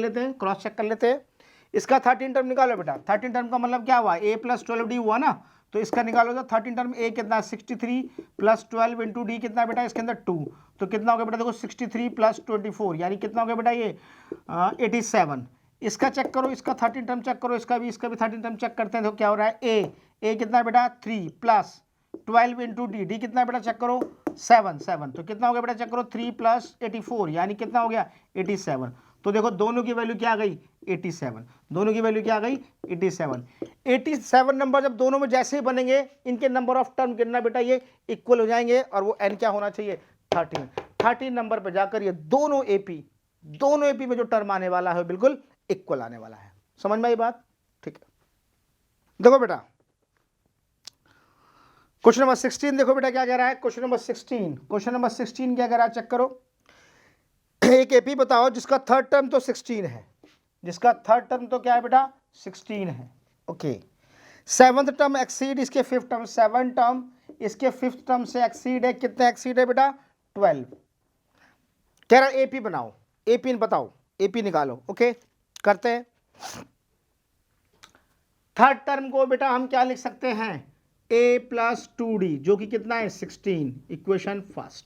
लेते हैं, इसका 13 टर्म निकालो बेटा, 13 टर्म का मतलब क्या हुआ, a प्लस 12d हुआ ना, तो इसका निकालो, तो 13 टर्म a कितना 63 प्लस 12 इंटू डी कितना बेटा इसके अंदर 2, तो कितना हो गया बेटा देखो 63 प्लस 24 यानी कितना हो गया बेटा ये 87। इसका चेक करो, इसका 13 टर्म चेक करो, इसका भी 13 टर्म चेक करते हैं, तो क्या हो रहा है a कितना है बेटा 3 प्लस 12 इंटू डी कितना बेटा चेक करो 7, तो कितना हो गया बेटा चेक करो 3 प्लस 84 यानी कितना हो गया 87। तो देखो दोनों की वैल्यू क्या आ गई 87, दोनों की वैल्यू क्या आ गई 87 नंबर जब दोनों में जैसे ही बनेंगे, इनके नंबर ऑफ टर्म कितना बेटा ये इक्वल हो जाएंगे, और वो n क्या होना चाहिए 13 नंबर पर जाकर ये दोनों एपी में जो टर्म आने वाला है बिल्कुल इक्वल आने वाला है। समझ में आई बात, ठीक है। देखो बेटा क्वेश्चन नंबर 16 देखो बेटा क्या कह रहा है, क्वेश्चन नंबर 16 क्या कह रहा है, चेक करो। एक एपी बताओ जिसका थर्ड टर्म तो 16 है, जिसका थर्ड टर्म तो क्या है बेटा 16 है, ओके। सेवंथ टर्म एक्सीड इसके फिफ्थ टर्म, 7 टर्म इसके फिफ्थ टर्म से एक्सीड है, कितने एक्सीड है बेटा 12। कह रहा एपी बनाओ, एपी बताओ, एपी निकालो, ओके करते हैं। थर्ड टर्म को बेटा हम क्या लिख सकते हैं a प्लस 2d जो कि कितना है 16, इक्वेशन फर्स्ट।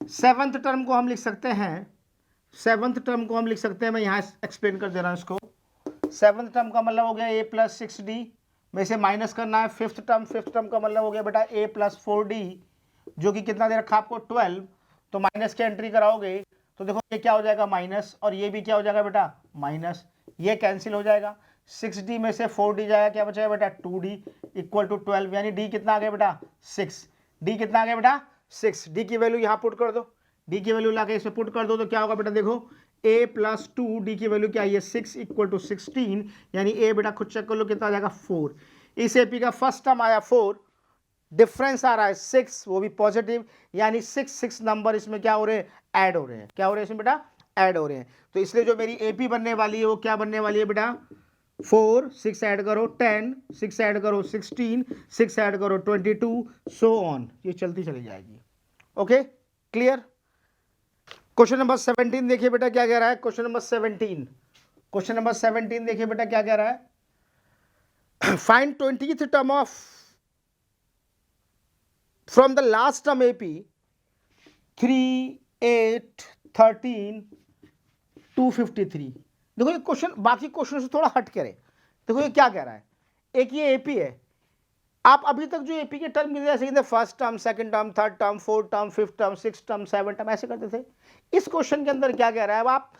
सेवंथ टर्म को हम लिख सकते हैं, मैं यहाँ एक्सप्लेन कर दे रहा हूँ इसको। सेवंथ टर्म का मतलब हो गया a प्लस 6d, में से माइनस करना है फिफ्थ टर्म का मतलब हो गया बेटा a प्लस 4d जो कि कितना दे रखा आपको 12, तो माइनस की एंट्री कराओगे तो देखो ये क्या हो जाएगा माइनस, और ये भी क्या हो जाएगा बेटा माइनस, ये कैंसिल हो जाएगा, 6d में से 4d जाएगा, क्या बचेगा बेटा 2d इक्वल टू 12, यानी d कितना आ गया बेटा 6, d कितना आ गया बेटा 6, d की वैल्यू यहाँ पुट कर दो, d की वैल्यू लाके इसमें पुट कर दो, तो क्या होगा बेटा देखो a प्लस 2 d की वैल्यू क्या है 6 इक्वल टू 16, यानी a बेटा खुद चेक कर लो कितना आ जाएगा 4। इस एपी का फर्स्ट टर्म आया 4, डिफरेंस आ रहा है 6, वो भी पॉजिटिव, यानी 6 नंबर इसमें क्या हो रहे हैं ऐड हो रहे हैं, क्या हो रहे हैं इसमें बेटा ऐड हो रहे हैं। तो इसलिए जो मेरी एपी बनने वाली है वो क्या बनने वाली है बेटा 4, 6 ऐड करो 10, 6 ऐड करो 16, 6 ऐड करो 22, सो ऑन, ये चलती चली जाएगी। Okay clear. क्वेश्चन नंबर 17 देखिए बेटा क्या कह रहा है, क्वेश्चन नंबर 17 देखिए बेटा क्या कह रहा है, find 20th term of from the last term AP 3, 8, 13, 253। देखो ये क्वेश्चन बाकी क्वेश्चन से थोड़ा हट करे, देखो ये क्या कह रहा है, एक ये एपी है। आप अभी तक जो एपी के टर्म गिने जैसे first term, second term, third term, fourth term, fifth term, six term, seven term ऐसे करते थे। इस क्वेश्चन के अंदर क्या कह रहा है, अब आप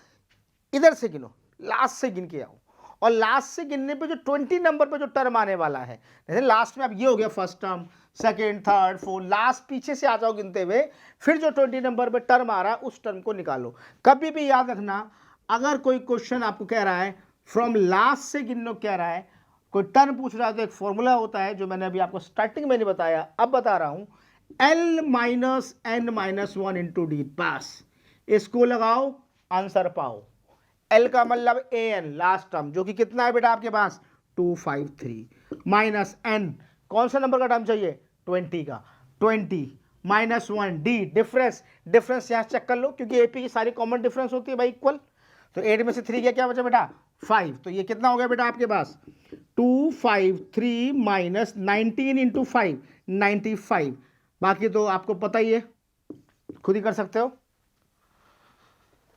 इधर से गिनो, लास्ट से गिन के आओ, और लास्ट से गिनने पे जो 20 नंबर पे जो टर्म आने वाला है, जैसे लास्ट में अब ये हो गया first term, second, third, fourth, last पीछे से आ जाओ गिनते हुए, फिर जो 20 नंबर पे टर्म आ रहा है उस टर्म को निकालो। कभी भी याद रखना, अगर कोई क्वेश्चन आपको कह रहा है फ्रॉम लास्ट से गिनो कह रहा है, कोई टर्म पूछ रहा है, तो एक फॉर्मूला होता है जो मैंने अभी आपको स्टार्टिंग में नहीं बताया, अब बता रहा हूं, L minus N minus 1 into D. पास इसको लगाओ, आंसर पाओ। L का मतलब AN लास्ट टर्म, जो कि कितना है बेटा आपके पास 253, माइनस N कौन सा नंबर का टर्म चाहिए 20 का, 20 माइनस 1 D डिफरेंस, डिफरेंस यहां चेक कर लो क्योंकि एपी की सारी कॉमन डिफरेंस होती है भाई इक्वल। तो 8 में से 3 गया, क्या बचा बेटा 5, तो ये कितना हो गया बेटा आपके पास 253 माइनस 19 इंटू 5 95। बाकी तो आपको पता ही है, खुद ही कर सकते हो।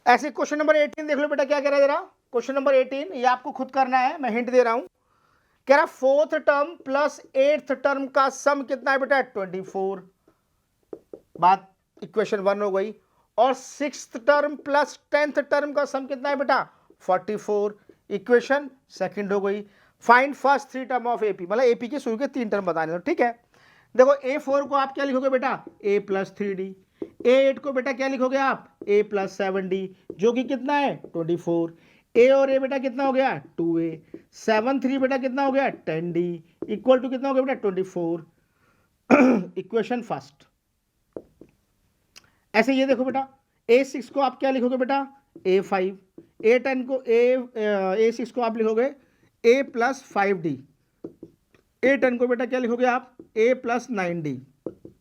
ऐसे क्वेश्चन नंबर 18 देख लो बेटा, क्या कह रहा है जरा, क्वेश्चन नंबर 18 ये आपको खुद करना है, मैं हिंट दे रहा हूं। कह रहा fourth term plus eighth term का सम कितना है बेटा 24, बात इक्वेशन 1 हो गई। और sixth term plus 10th term का सम कितना है बेटा 44, इक्वेशन सेकंड हो गई। Find first 3 term of AP, मतलब एपी के शुरू के 3 टर्म बताने दो, ठीक है। देखो A4 को आप क्या लिखोगे बेटा A प्लस 3D, A8 को बेटा क्या लिखोगे आप A प्लस 7D, जो कि कितना है 24। A और A बेटा कितना हो गया 2A, 7 3 बेटा कितना हो गया 10D, इक्वल टू कितना हो गया बेटा 24, इक्वेशन फर्स्ट। ऐसे ये देखो बेटा A6 को आप क्या लिखोगे बेटा A5, A10 को A6 को आप लिखोगे A प्लस 5D, A10 को बेटा क्या लिखोगे आप A plus 9D,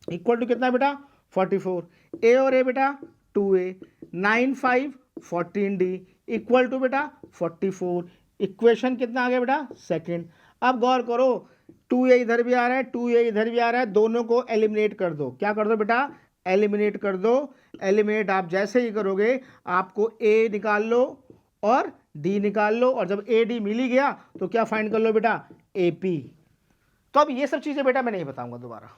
equal to कितना बेटा 44। A और A बेटा 2A, 9 5 14D, इक्वल टू बेटा 44, इक्वेशन कितना आ गया बेटा सेकंड। अब गौर करो 2A इधर भी आ रहा है, 2A इधर भी आ रहा है, दोनों को एलिमिनेट कर दो। क्या कर दो बेटा एलिमिनेट कर दो। एलिमिनेट आप जैसे ही करोगे आपको A निकाल लो और D निकाल लो, और जब AD मिल ही गया तो क्या फाइंड कर लो बेटा AP। तो अब ये सब चीजें बेटा मैं नहीं बताऊंगा दोबारा,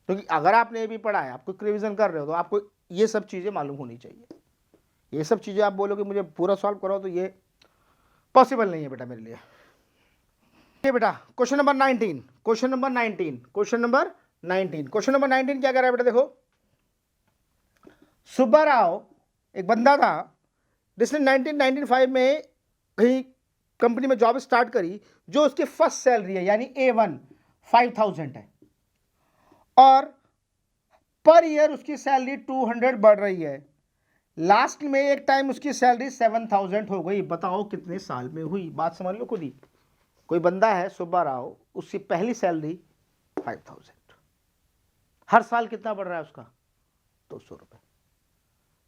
क्योंकि तो अगर आपने ये भी पढ़ा है, आपको रिवीजन कर रहे हो, तो आपको ये सब चीजें मालूम होनी चाहिए। ये सब चीजें आप बोलोगे मुझे पूरा सॉल्व करो, तो ये पॉसिबल नहीं है बेटा मेरे लिए। ये बेटा question number 19, question number 19, question number 19, question number 19 क्या कह रहा है बेटा, देखो सुब्बा राव एक बंदा था जिसने 1995 में कहीं कंपनी में जॉब स्टार्ट करी, जो उसकी फर्स्ट सैलरी है यानी A1 5000 है, और पर ईयर उसकी सैलरी 200 बढ़ रही है। लास्ट में एक टाइम उसकी सैलरी 7000 हो गई। बताओ कितने साल में हुई, बात समझ लो खुद ही। कोई बंदा है सुब्बा राव, उसकी पहली सैलरी 5000, हर साल कितना बढ़ रहा है उसका 200 रुपए।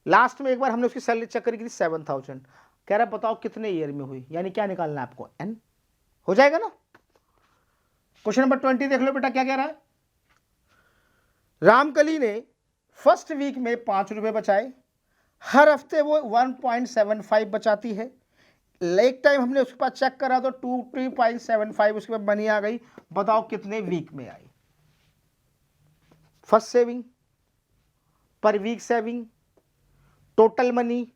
लास्ट में एक बार हमने उसकी सैलरी चेक करी 7000, कह रहा बताओ कितने ईयर में हुई, यानी क्या निकालना है आपको N, हो जाएगा ना। क्वेश्चन नंबर 20 देख लो बेटा, क्या कह रहा है, रामकली ने फर्स्ट वीक में 5 रुपए बचाए, हर हफ्ते वो 1.75 बचाती है। एक टाइम हमने उसके पास चेक करा तो 2.75 उसके बाद मनी आ गई। बताओ कितने वीक में आई। First saving, per week saving, total money,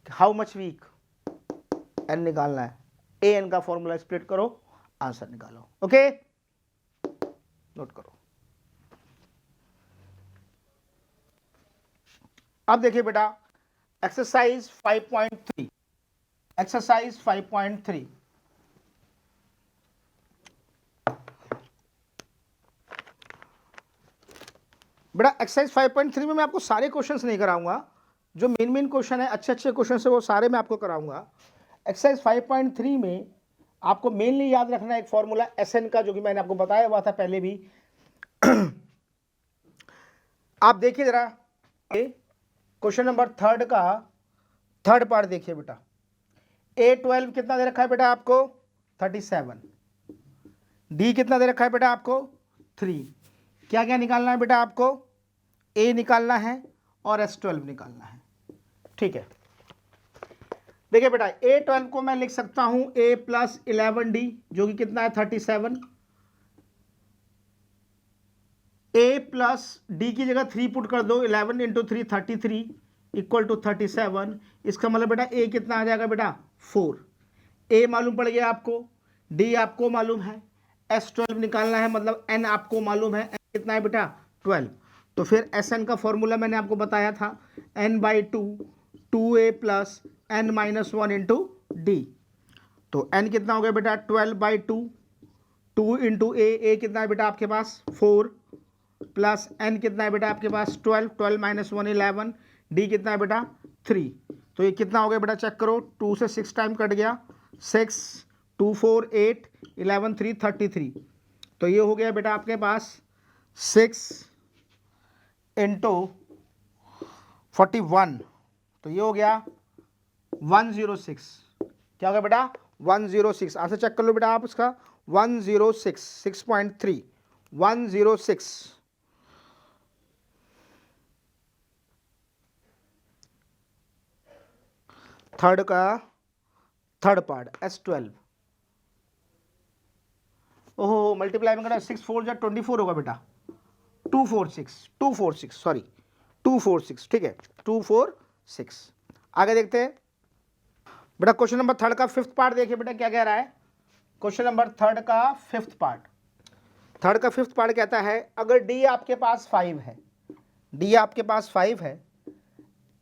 how much week, N निकालना है। ए एन का फॉर्मूला स्प्लिट करो, आंसर निकालो। ओके नोट करो। अब देखिए बेटा एक्सरसाइज 5.3, एक्सरसाइज 5.3, बेटा एक्सरसाइज 5.3 में मैं आपको सारे क्वेश्चंस नहीं कराऊंगा, जो मेन क्वेश्चन है, अच्छे क्वेश्चन है, वो सारे मैं आपको कराऊंगा। एक्सरसाइज 5.3 में आपको मेनली याद रखना है एक फॉर्मूला SN का, जो कि मैंने आपको बताया हुआ था पहले भी। आप देखिए जरा क्वेश्चन नंबर 3 का थर्ड पार्ट देखिए बेटा। A12 कितना दे रखा है बेटा आपको 37, D कितना दे रखा है बेटा आपको 3। क्या क्या निकालना है बेटा आपको, A निकालना है और S12 निकालना है, ठीक है। देखिए बेटा A12 को मैं लिख सकता हूं A प्लस 11D जो कि कितना है 37, A प्लस डी की जगह 3 पुट कर दो, 11 इंटू 3 33 इक्वल टू 37। इसका मतलब बेटा A कितना आ जाएगा बेटा 4। A मालूम पड़ गया आपको, D आपको मालूम है, S12 निकालना है, मतलब N आपको मालूम है, N कितना है बेटा 12। तो फिर Sn का फॉर्मूला मैंने आपको बताया था n/2 2A plus n minus 1 into d. तो n कितना हो गया बेटा 12/2, 2 इंटू ए कितना है बेटा आपके पास 4 प्लस n कितना है बेटा आपके पास 12, 12 माइनस 1 11, d कितना है बेटा 3। तो ये कितना हो गया बेटा चेक करो, 2 से 6 टाइम कट गया, 6 2 4 8 11 3 33। तो ये हो गया बेटा आपके पास 6 इंटू 41, तो ये हो गया 106। क्या हो गया बेटा 106। आंसर चेक कर लो बेटा आप इसका 106 6.3 106। थर्ड का थर्ड पार्ट S12, ओहो मल्टीप्लाई में करा 6 4 जा 24 होगा बेटा 246 सॉरी 246, ठीक है 246। आगे देखते हैं बेटा क्वेश्चन नंबर थर्ड का फिफ्थ पार्ट देखिए बेटा क्या कह रहा है। क्वेश्चन नंबर थर्ड का फिफ्थ पार्ट कहता है अगर डी आपके पास 5 है, डी आपके पास 5 है,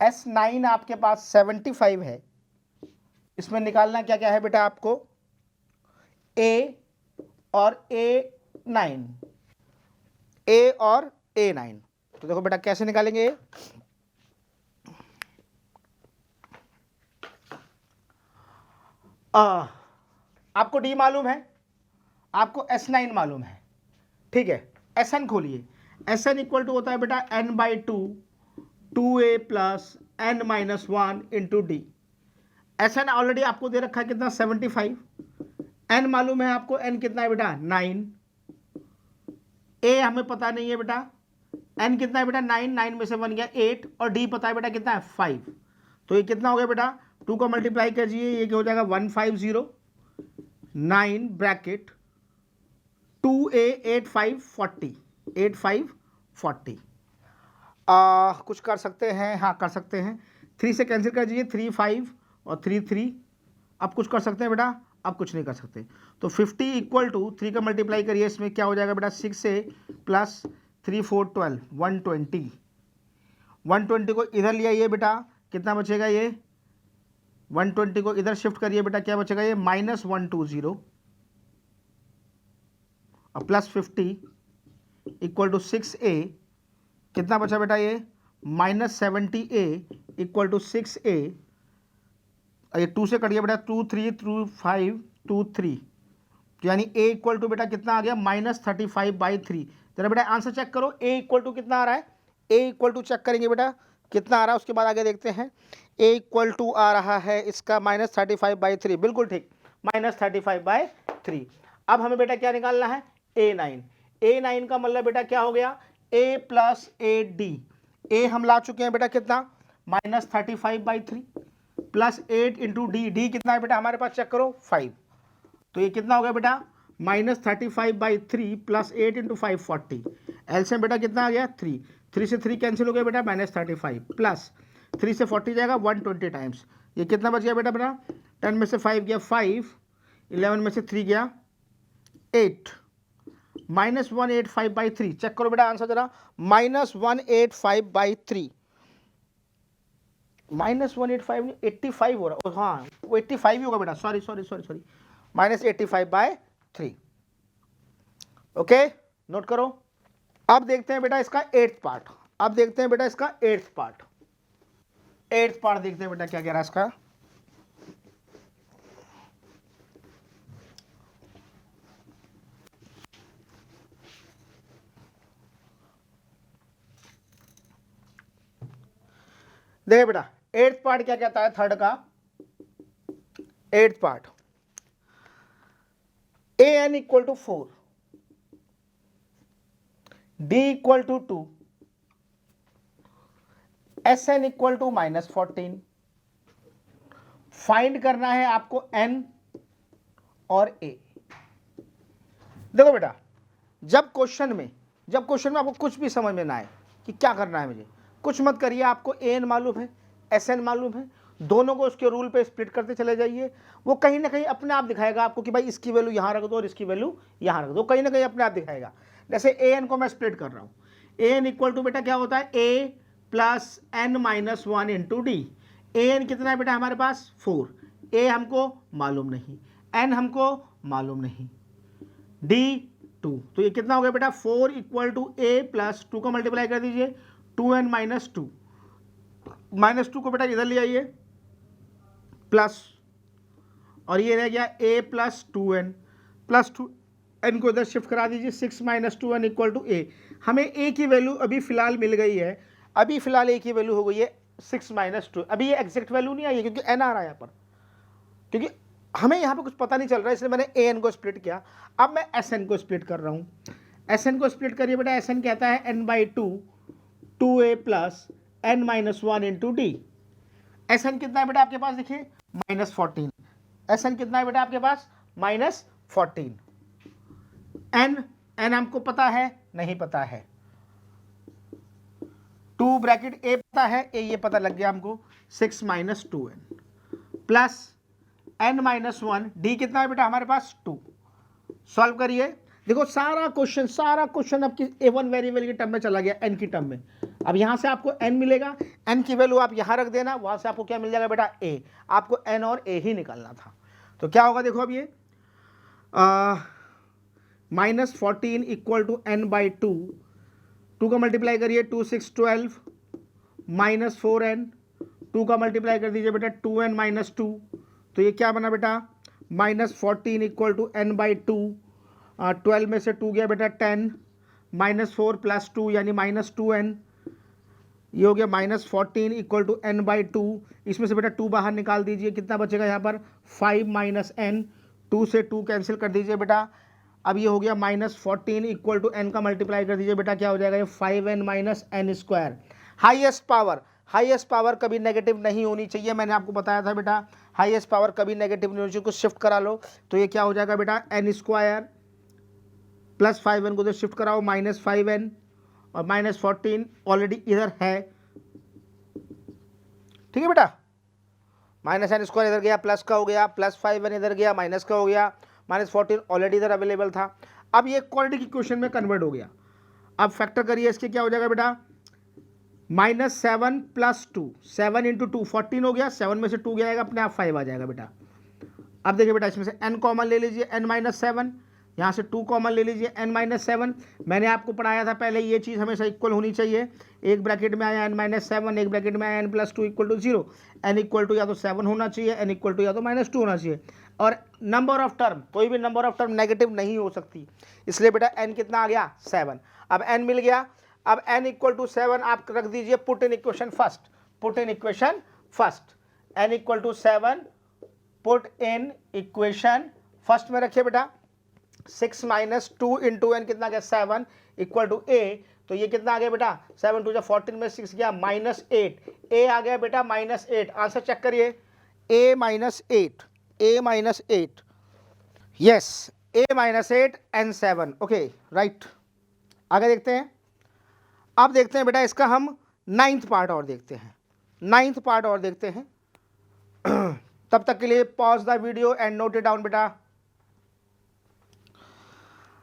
S9 आपके पास 75 है, इसमें निकालना क्या क्या है बेटा आपको A और A9, A और A9। तो देखो बेटा कैसे निकालेंगे, आपको D मालूम है, आपको S9 मालूम है, ठीक है। Sn खोलिए, Sn इक्वल टू होता है बेटा n/2 2A plus n minus 1 into D. Sn already आपको दे रखा है कितना 75, n मालूम है आपको, n कितना है बेटा 9, A हमें पता नहीं है बेटा, n कितना है बेटा 9, 9 में से 1 गया 8, और d पता है बेटा कितना है 5। तो ये कितना हो गया बेटा 2 को मल्टीप्लाई कीजिए, ये क्या हो जाएगा 150 9 ब्रैकेट 2A 85 40 85 40। कुछ कर सकते हैं, हाँ कर सकते हैं, 3 से कैंसिल कर दीजिए, 3 5 और 3 3। अब कुछ कर सकते हैं बेटा, अब कुछ नहीं कर सकते। तो 50 इक्वल टू 3 का मल्टीप्लाई करिए, इसमें क्या हो जाएगा बेटा 6A प्लस 3 4 12 120। 120 को इधर ले आइए बेटा, कितना बचेगा ये 120 को इधर शिफ्ट करिए बेटा, क्या बचेगा ये -120 और प्लस 50 इक्वल टू 6A, कितना बचा बेटा ये -70A इक्वल टू 6A। ये 2 से कटिए बेटा 2 3 2 5 2 3, तो यानी A इक्वल टू बेटा कितना आ गया -35/3। जरा बेटा आंसर चेक करो, A इक्वल टू कितना आ रहा है, A इक्वल टू चेक करेंगे बेटा कितना आ रहा है, उसके बाद आगे देखते हैं। A इक्वल टू आ रहा है इसका -35/3, बिल्कुल ठीक -35/3। अब हमें बेटा क्या निकालना है A9। A9 का मतलब बेटा क्या हो गया A प्लस AD। A हम ला चुके हैं बेटा कितना -35/3 प्लस 8 इंटू डी, डी कितना है बेटा हमारे पास चेक करो 5। तो ये कितना हो गया बेटा -35/3 प्लस 8 इंटू 5 40। एलसीएम बेटा कितना आ गया 3, 3 से 3 कैंसिल हो गया बेटा -35 प्लस 3 से 40 जाएगा 120 टाइम्स। ये कितना बच गया बेटा 10 में से 5 गया 5, 11 में से 3 गया 8, -185/3। चेक करो बेटा आंसर जरा -185/3, -185 85 हो रहा, हाँ वो 85 ही होगा बेटा, सॉरी -85/3। ओके नोट करो। अब देखते हैं बेटा इसका एट्थ पार्ट, देखते हैं बेटा क्या कह रहा है इसका। देखिए बेटा एट्थ पार्ट क्या कहता है, थर्ड का eighth part, an equal to 4, d equal to 2, sn equal to -14, find करना है आपको n और a। देखो बेटा, जब क्वेश्चन में आपको कुछ भी समझ में ना आए कि क्या करना है मुझे, कुछ मत करिए। आपको an मालूम है, sn मालूम है, दोनों को उसके रूल पे स्प्लिट करते चले जाइए। वो कहीं ना कहीं अपने आप दिखाएगा आपको कि भाई इसकी वैल्यू यहाँ रख दो और इसकी वैल्यू यहाँ रख दो, कहीं ना कहीं अपने आप दिखाएगा। जैसे an को मैं स्प्लिट कर रहा हूँ, an इक्वल टू बेटा क्या होता है, a plus n minus 1 into D. an कितना है बेटा हमारे पास 4, a हमको मालूम नहीं, n हमको मालूम नहीं, d 2। तो ये कितना हो गया बेटा 4 इक्वल टू a प्लस 2 का मल्टीप्लाई कर दीजिए 2n माइनस 2, माइनस 2 को बेटा इधर ले आइए प्लस, और ये रह गया a plus 2n plus 2n को इधर शिफ्ट करा दीजिए 6 minus 2n equal to a। हमें a की वैल्यू अभी फिलहाल मिल गई है, अभी फिलहाल a की वैल्यू हो गई है 6 माइनस 2। अभी ये एग्जैक्ट वैल्यू नहीं आई है क्योंकि n आ रहा है यहाँ पर, क्योंकि हमें यहाँ पे कुछ पता नहीं चल रहा है, इसलिए मैंने an को स्प्लिट किया। अब मैं sn को स्प्लिट कर रहा हूँ। sn को स्प्लिट करिए बेटा, sn कहता है n by 2 2a plus n minus 1 into D. sn कितना है बेटा आपके पास, देखिए -14। sn कितना है बेटा आपके पास, -14। n हमको पता है, नहीं पता है। 2 ब्रैकेट a पता है, a ये पता लग गया हमको, 6 minus 2n plus n minus 1, d कितना है बेटा हमारे पास 2। सॉल्व करिए, देखो सारा क्वेश्चन आपकी a1 वेरिएबल की टर्म में चला गया, n की टर्म में। अब यहाँ से आपको n मिलेगा, n की वैल्यू आप यहाँ रख देना, वहाँ से आपको क्या मिल जाएगा बेटा a। आपको n और a ही निकालना था। तो क्या होगा देखो, अब ये -14 इक्वल टू n बाई 2 का मल्टीप्लाई करिए 2 6 12 माइनस 4n, 2 का मल्टीप्लाई कर दीजिए बेटा 2n माइनस 2। तो ये क्या बना बेटा, -14 इक्वल टू n बाई 2, 12 में से 2 गया बेटा 10, -4 प्लस 2 यानी -2n। ये हो गया -14 इक्वल टू n बाई 2। इसमें से बेटा 2 बाहर निकाल दीजिए, कितना बचेगा यहाँ पर 5 माइनस n, 2 से 2 कैंसिल कर दीजिए बेटा। अब ये हो गया -14 इक्वल टू n का मल्टीप्लाई कर दीजिए बेटा, क्या हो जाएगा ये 5n minus n square. Highest power कभी नेगेटिव नहीं होनी चाहिए, मैंने आपको बताया था बेटा हाईएस्ट पावर कभी नेगेटिव नहीं होनी चाहिए। कुछ शिफ्ट करा लो तो ये क्या हो जाएगा बेटा n स्क्वायर प्लस 5n को इधर शिफ्ट कराओ -5n, और -14 ऑलरेडी इधर है, ठीक है बेटा। -n स्क्वायर इधर गया, प्लस का हो गया, प्लस 5n इधर गया, माइनस का हो गया, -14 ऑलरेडी इधर अवेलेबल था। अब ये क्वाड्रेटिक इक्वेशन में कन्वर्ट हो गया। अब फैक्टर करिए इसके, क्या हो जाएगा बेटा -7 प्लस 2, 7 इंटू 2 14 हो गया, 7 में से 2 गया अपने आप 5 आ जाएगा बेटा। अब देखिए बेटा इसमें से n कॉमन ले लीजिए n माइनस 7, यहाँ से 2 कॉमन ले लीजिए n माइनस 7। मैंने आपको पढ़ाया था पहले, ये चीज़ हमेशा इक्वल होनी चाहिए। एक ब्रैकेट में आया n माइनस 7, एक ब्रैकेट में आया n plus 2 equal to 0। n equal to या तो 7 होना चाहिए, n इक्वल टू या तो -2 होना चाहिए। और नंबर ऑफ टर्म, कोई भी नंबर ऑफ टर्म नेगेटिव नहीं हो सकती, इसलिए बेटा n कितना आ गया 7। अब n मिल गया, अब n इक्वल टू 7 आप रख दीजिए, put in equation first, n equal to 7 put in equation first में रखिए बेटा। 6 माइनस 2 इंटू एन कितना गया 7 इक्वल टू a। तो ये कितना आ गया बेटा 7 2 14 में 6 गया -8, a आ गया बेटा -8। आंसर चेक करिए, a -8, yes a -8 n 7, okay right. आगे देखते हैं। अब देखते हैं बेटा इसका हम 9th पार्ट और देखते हैं। तब तक के लिए pause the video and note it down बेटा।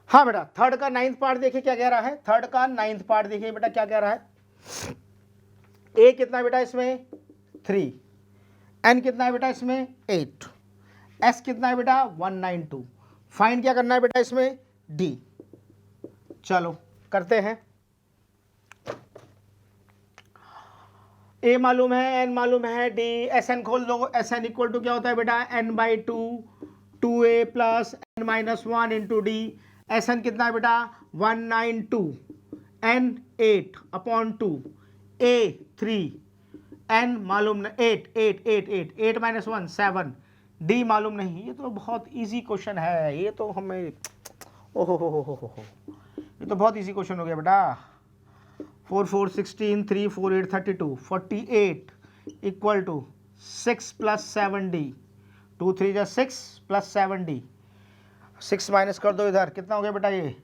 हाँ बेटा, थर्ड का 9th पार्ट देखिए क्या कह रहा है। थर्ड का 9th पार्ट देखिए बेटा क्या कह रहा है। a कितना है बेटा इसमें 3, n कितना है बेटा इसमें 8, s कितना है बेटा 192। फाइंड क्या करना है बेटा इसमें d। चलो करते हैं। a मालूम है, n मालूम है, d, sn खोल दो। sn इक्वल टू क्या होता है बेटा n by 2 2a plus n minus 1 into D. sn कितना है बेटा 192, n 8 अपॉन 2, a 3, n मालूम नहीं 8 माइनस 1 7, d मालूम नहीं। ये तो बहुत इजी क्वेश्चन है, ये तो हमें ओहो ये तो बहुत इजी क्वेश्चन हो गया बेटा। 4 4 16 3 4 8 32 48 इक्वल टू 6 प्लस 7d, 2 3 जा 6 प्लस 7d, 6 माइनस कर दो इधर, कितना हो गया बेटा ये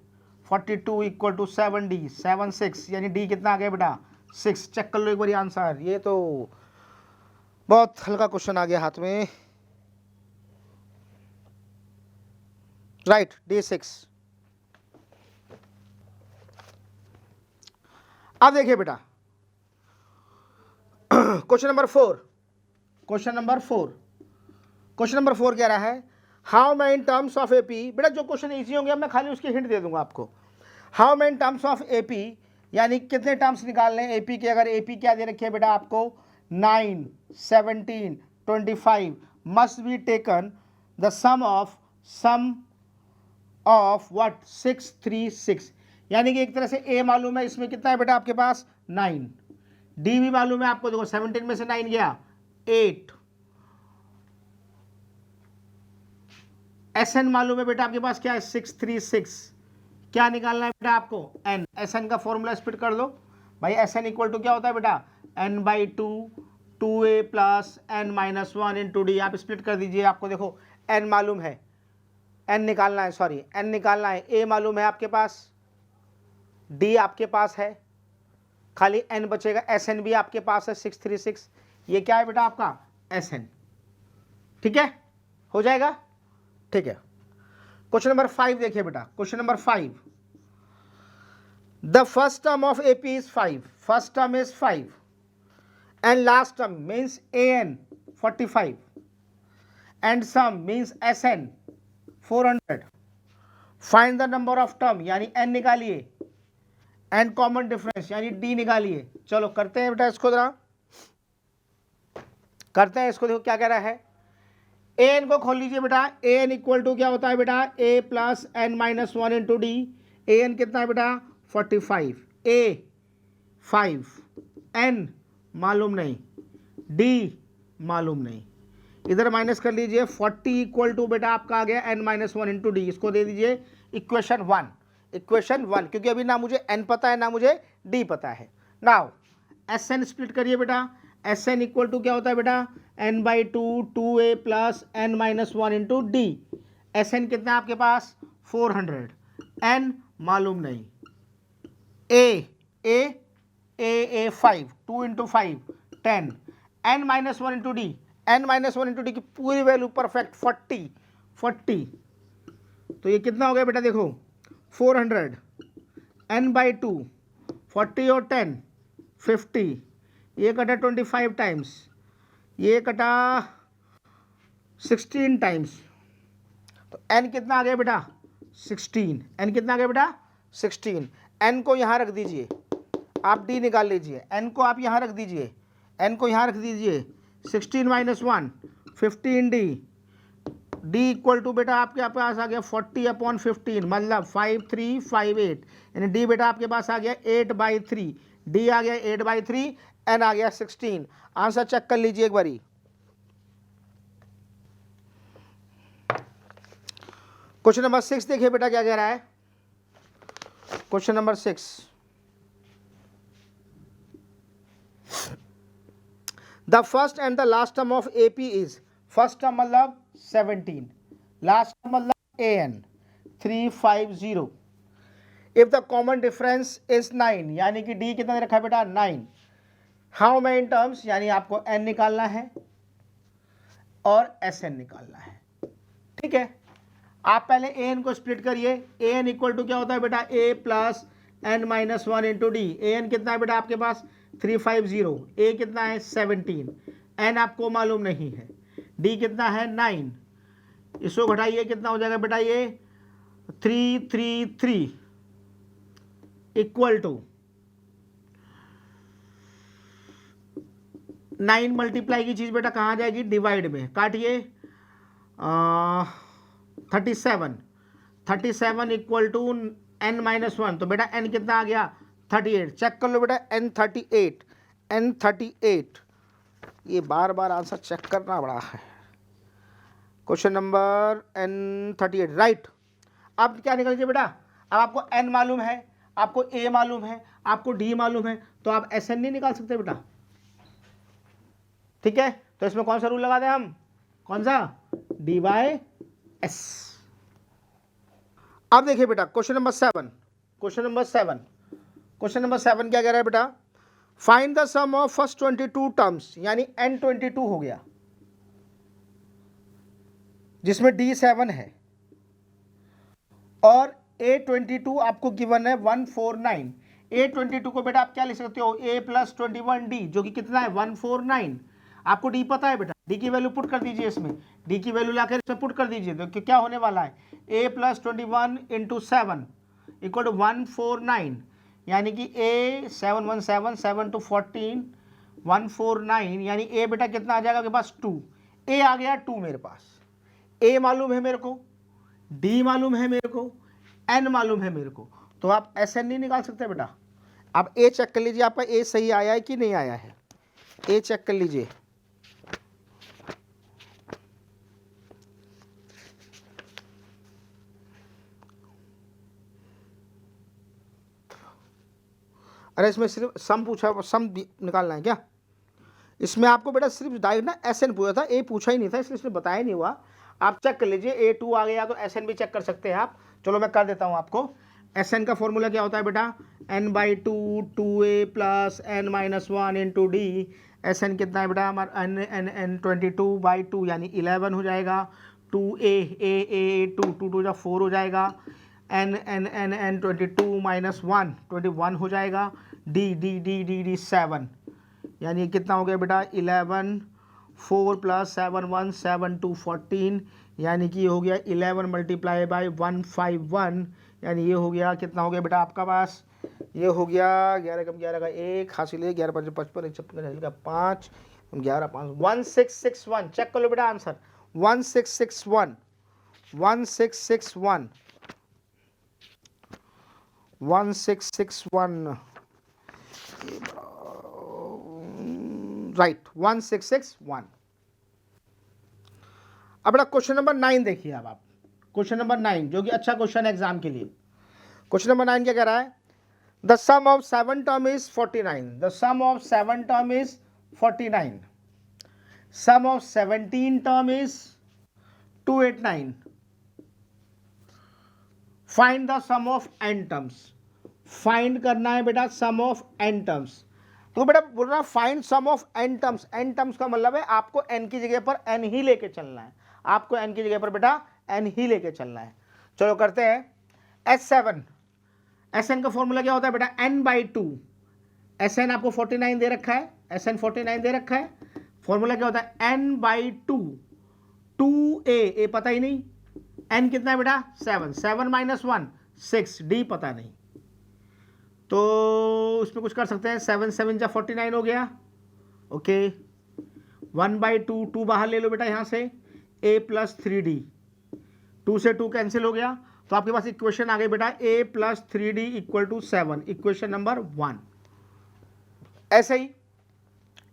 42 इक्वल टू 7d, 7 6 यानी d कितना आ गया बेटा 6। चेक कर लो एक बार आंसर, ये तो बहुत हल्का क्वेश्चन आ गया हाथ में। Right, d6। अब देखिए बेटा question number 4, question number 4, question number 4 कह रहा है how many terms of AP. बेटा जो क्वेश्चन इजी होंगे मैं खाली उसकी हिंट दे दूंगा आपको। How many terms of AP यानी कितने टर्म्स निकालने हैं एपी के। अगर एपी क्या दे रखी है बेटा आपको 9 17 25 must be taken the sum of what 6 3 6, यानी कि एक तरह से ए मालूम है, इसमें कितना है बेटा आपके पास 9, डी भी मालूम है आपको, देखो 17 में से 9 गया 8, एस एन मालूम है बेटा आपके पास क्या है 6 3 6, क्या निकालना है बेटा आपको एन। एस एन का फॉर्मूला स्प्लिट कर दो भाई, एस एन इक्वल टू क्या होता है बेटा n by 2 2a plus N minus 1 into d. आप स्प्लिट कर दीजिए, आपको देखो एन मालूम है, एन निकालना है, सॉरी एन निकालना है, ए मालूम है आपके पास, डी आपके पास है, खाली एन बचेगा, एस एन भी आपके पास है 6 3 6, ये क्या है बेटा आपका एस एन। ठीक है, हो जाएगा, ठीक है। क्वेश्चन नंबर 5 देखिए बेटा, question number 5, the first term of AP is 5, first term is 5 and last term means an 45 and sum means sn 400, find the number of term यानी n निकालिए and common difference यानी d निकालिए। चलो करते हैं बेटा इसको, जरा करते हैं इसको। देखो क्या कह रहा है, an को खोल लीजिए बेटा, an इक्वल टू क्या होता है बेटा a plus n minus 1 into D. an कितना है बेटा 45, a 5, n मालूम नहीं, डी मालूम नहीं, इधर माइनस कर लीजिए। 40 इक्वल टू बेटा आपका आ गया n माइनस 1 इंटू डी, इसको दे दीजिए इक्वेशन 1, इक्वेशन 1, क्योंकि अभी ना मुझे n पता है ना मुझे d पता है। नाउ एस एन स्प्लिट करिए बेटा, एस एन इक्वल टू क्या होता है बेटा n by 2 2a plus N minus 1 into d. S n कितना है आपके पास 400, n मालूम नहीं, a 5 2 into 5 10, n minus 1 into d, n minus 1 into d की पूरी वैल्यू परफेक्ट 40, तो ये कितना हो गया बेटा देखो 400, एन बाई 2 40 और 10 50, ये कटा 25 टाइम्स, ये कटा 16 टाइम्स, तो एन कितना आ गया बेटा 16, एन कितना आ गया बेटा 16। एन को यहाँ रख दीजिए, आप डी निकाल लीजिए, एन को आप यहाँ रख दीजिए, एन को यहाँ रख दीजिए, 16 minus 1 15 d, d equal to बेटा आपके पास आ गया 40 अपॉन 15 मतलब 5358, यानी डी बेटा आपके पास आ गया 8/3, डी आ गया 8/3, एन आ गया 16। आंसर चेक कर लीजिए एक बारी। क्वेश्चन नंबर 6 देखिए बेटा क्या कह रहा है, question number 6, the first and the last term of AP is, first term मतलब 17, लास्ट टर्म मतलब an 350, if the common difference is 9 यानी कि d कितना दे रखा है बेटा 9, हाउ मैनी टर्म्स यानी आपको n निकालना है और sn निकालना है। ठीक है, आप पहले an को स्प्लिट करिए, an इक्वल टू क्या होता है बेटा a plus n minus 1 into D. an कितना है बेटा आपके पास 350, a कितना है 17, n आपको मालूम नहीं है, d कितना है 9, इसको घटाइए कितना हो जाएगा बेटा ये 333 इक्वल टू 9 मल्टीप्लाई की चीज़ बेटा कहाँ जाएगी डिवाइड में, काटिए 37 इक्वल टू n माइनस 1, तो बेटा n कितना आ गया 38। चेक कर लो बेटा n 38, ये बार बार आंसर चेक करना बड़ा है। Question number n 38 right. अब क्या निकल बेटा, अब आपको n मालूम है, आपको a मालूम है, आपको d मालूम है, तो आप sn नहीं निकाल सकते बेटा। ठीक है, तो इसमें कौन सा रूल लगा दें हम, कौन सा, डी बाय एस। अब देखिए बेटा question number 7, question number 7, question number 7 क्या कह रहा है बेटा, find the sum of first 22 terms, यानी n22 हो गया जिसमें D7 है और A22 आपको गिवन है 149। A22 को बेटा आप क्या लिख सकते हो, A प्लस 21D, जो कि कितना है 149। आपको D पता है बेटा, D की वैल्यू पुट कर दीजिए इसमें, D की वैल्यू लाकर इसमें पुट कर दीजिए, तो क्या होने वाला है, A plus 21 into 7 equal to 149, यानी कि A 717 7 to 14 149, यानी A बेटा कितना आ जाएगा आपके पास 2, A आ गया 2 मेरे पास, A मालूम है मेरे को, D मालूम है मेरे को, N मालूम है मेरे को, तो आप SN नहीं निकाल सकते बेटा। आप A चेक कर लीजिए आपका A सही आया है कि नहीं आया है, A चेक कर लीजिए। अरे इसमें सिर्फ सम पूछा, सम निकालना है क्या, इसमें आपको बेटा सिर्फ डायरेक्ट ना SN पूछा था, A पूछा ही नहीं था, इसलिए इसमें बताया नहीं हुआ। आप चेक कर लीजिए, A2 आ गया तो SN भी चेक कर सकते हैं आप। चलो मैं कर देता हूँ आपको। SN का फॉर्मूला क्या होता है बेटा, n/2 2A plus n-1 into D. SN कितना है बेटा हमारा, n 22/2 यानी 11 हो जाएगा। 2A A 2 2 2 4 हो जाएगा। n 22 माइनस 1 21 हो जाएगा। D 7 यानी कितना हो गया बेटा 11, 4 प्लस 7 1 7 2 14, यानी कि ये हो गया 11 मल्टीप्लाई बाई 151, यानी ये हो गया कितना हो गया बेटा आपका पास, ये हो गया 11 कम 11 का 1 हासिल है, 11 5 55 56 का 5 11 5 1661। चेक कर लो बेटा आंसर 1661 1661 1661 राइट 1661। अब बेटा क्वेश्चन नंबर 9 देखिए। अब आप क्वेश्चन नंबर 9 जो कि अच्छा क्वेश्चन है एग्जाम के लिए। क्वेश्चन नंबर 9 क्या कह रहा है, the sum of 7 term is 49, the sum of 7 term is 49, sum of 17 term is 289, find the sum of n terms. Find करना है बेटा सम ऑफ n टर्म्स। तो बेटा बोल रहा find sum of n terms. n terms का मतलब है आपको n की जगह पर n ही लेके चलना है, आपको n की जगह पर बेटा n ही लेके चलना है। चलो करते हैं S7। Sn का फॉर्मूला क्या होता है बेटा n/2। Sn आपको 49 दे रखा है, Sn 49 दे रखा है। फॉर्मूला क्या होता है n/2 2A, A पता ही नहीं, n कितना है बेटा 7 7 माइनस 1 6, D पता नहीं, तो उसमें कुछ कर सकते हैं। 7 7 जा 49 हो गया, ओके 1/2 2 बाहर ले लो बेटा यहाँ से, A प्लस 3D, 2 से 2 कैंसिल हो गया, तो आपके पास इक्वेशन आ गई बेटा A plus 3D equal to 7, equation number 1। ऐसे ही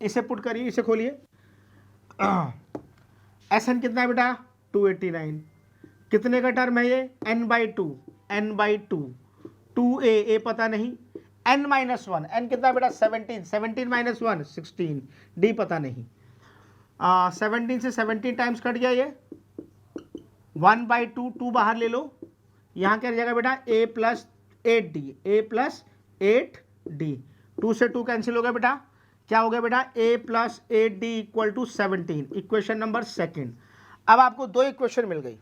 इसे पुट करिए, इसे खोलिए। Sn कितना है बेटा 289, कितने का टर्म है ये n/2 n/2 2A, A पता नहीं, n-1 n कितना है बेटा 17 17 माइनस 1 16, D पता नहीं। 17 से 17 टाइम्स कट गया ये, 1/2 2 बाहर ले लो, यहाँ क्या रहेगा बेटा A plus 8D, A plus 8D, 2 से 2 कैंसिल हो गया बेटा, क्या हो गया बेटा A plus 8D equal to 17, equation number 2। अब आपको दो इक्वेशन मिल गई,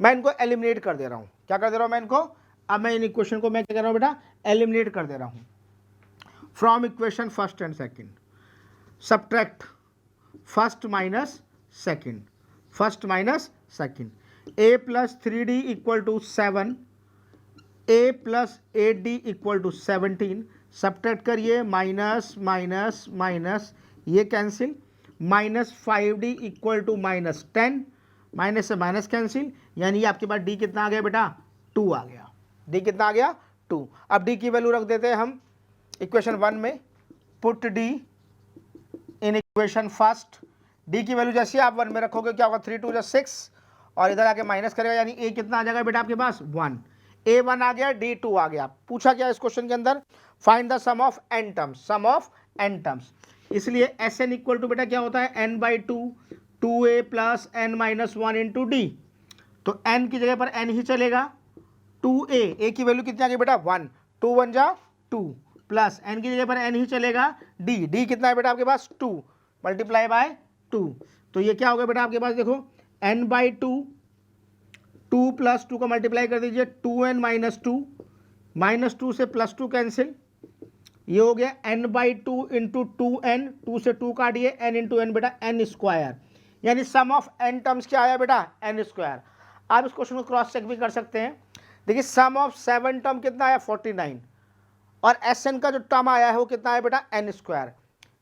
मैं इनको एलिमिनेट कर दे रहा हूँ। क्या कर दे रहा हूँ मैं इनको, अब मैं इन इक्वेशन को मैं क्या कर रहा हूँ बेटा एलिमिनेट कर दे रहा हूँ। From equation first and second subtract first minus second, first minus second, A plus 3D equal to 7, A plus 8D equal to 17, subtract करिए माइनस माइनस माइनस ये cancel, minus 5D equal to minus 10, minus से minus cancel, यानी आपके पास D कितना आ गया बेटा 2 आ गया, D कितना आ गया 2। अब D की वैल्यू रख देते हैं हम इक्वेशन 1 में, पुट D इन इक्वेशन फर्स्ट। D की वैल्यू जैसे आप 1 में रखोगे क्या होगा 3 2 जा 6 और इधर आके माइनस करेगा, यानी A कितना आ जाएगा बेटा आपके पास 1, A1 आ गया D 2 आ गया। पूछा क्या इस क्वेश्चन के अंदर, find the sum of n terms, sum of n terms, इसलिए एस एन इक्वल टू बेटा क्या होता है n by two, 2a plus N minus 1 into d. तो n की जगह पर n ही चलेगा, 2a, a की वैल्यू कितनी आ गई बेटा 1, 2 1 जा 2 प्लस n की जगह पर n ही चलेगा, d कितना है बेटा आपके पास 2 मल्टीप्लाई बाय 2। तो ये क्या होगा बेटा आपके पास देखो n बाई 2, 2 प्लस 2 का मल्टीप्लाई कर दीजिए 2n माइनस 2, माइनस 2 से प्लस 2 कैंसिल, ये हो गया n बाई 2 इंटू 2n, 2 से 2 काटिए n इंटू एन बेटा n स्क्वायर, यानी सम ऑफ n टर्म्स क्या आया बेटा n स्क्वायर। आप इस क्वेश्चन को क्रॉस चेक भी कर सकते हैं। देखिए सम ऑफ 7 टर्म कितना आया 49 और Sn का जो टर्म आया है वो कितना है बेटा n स्क्वायर,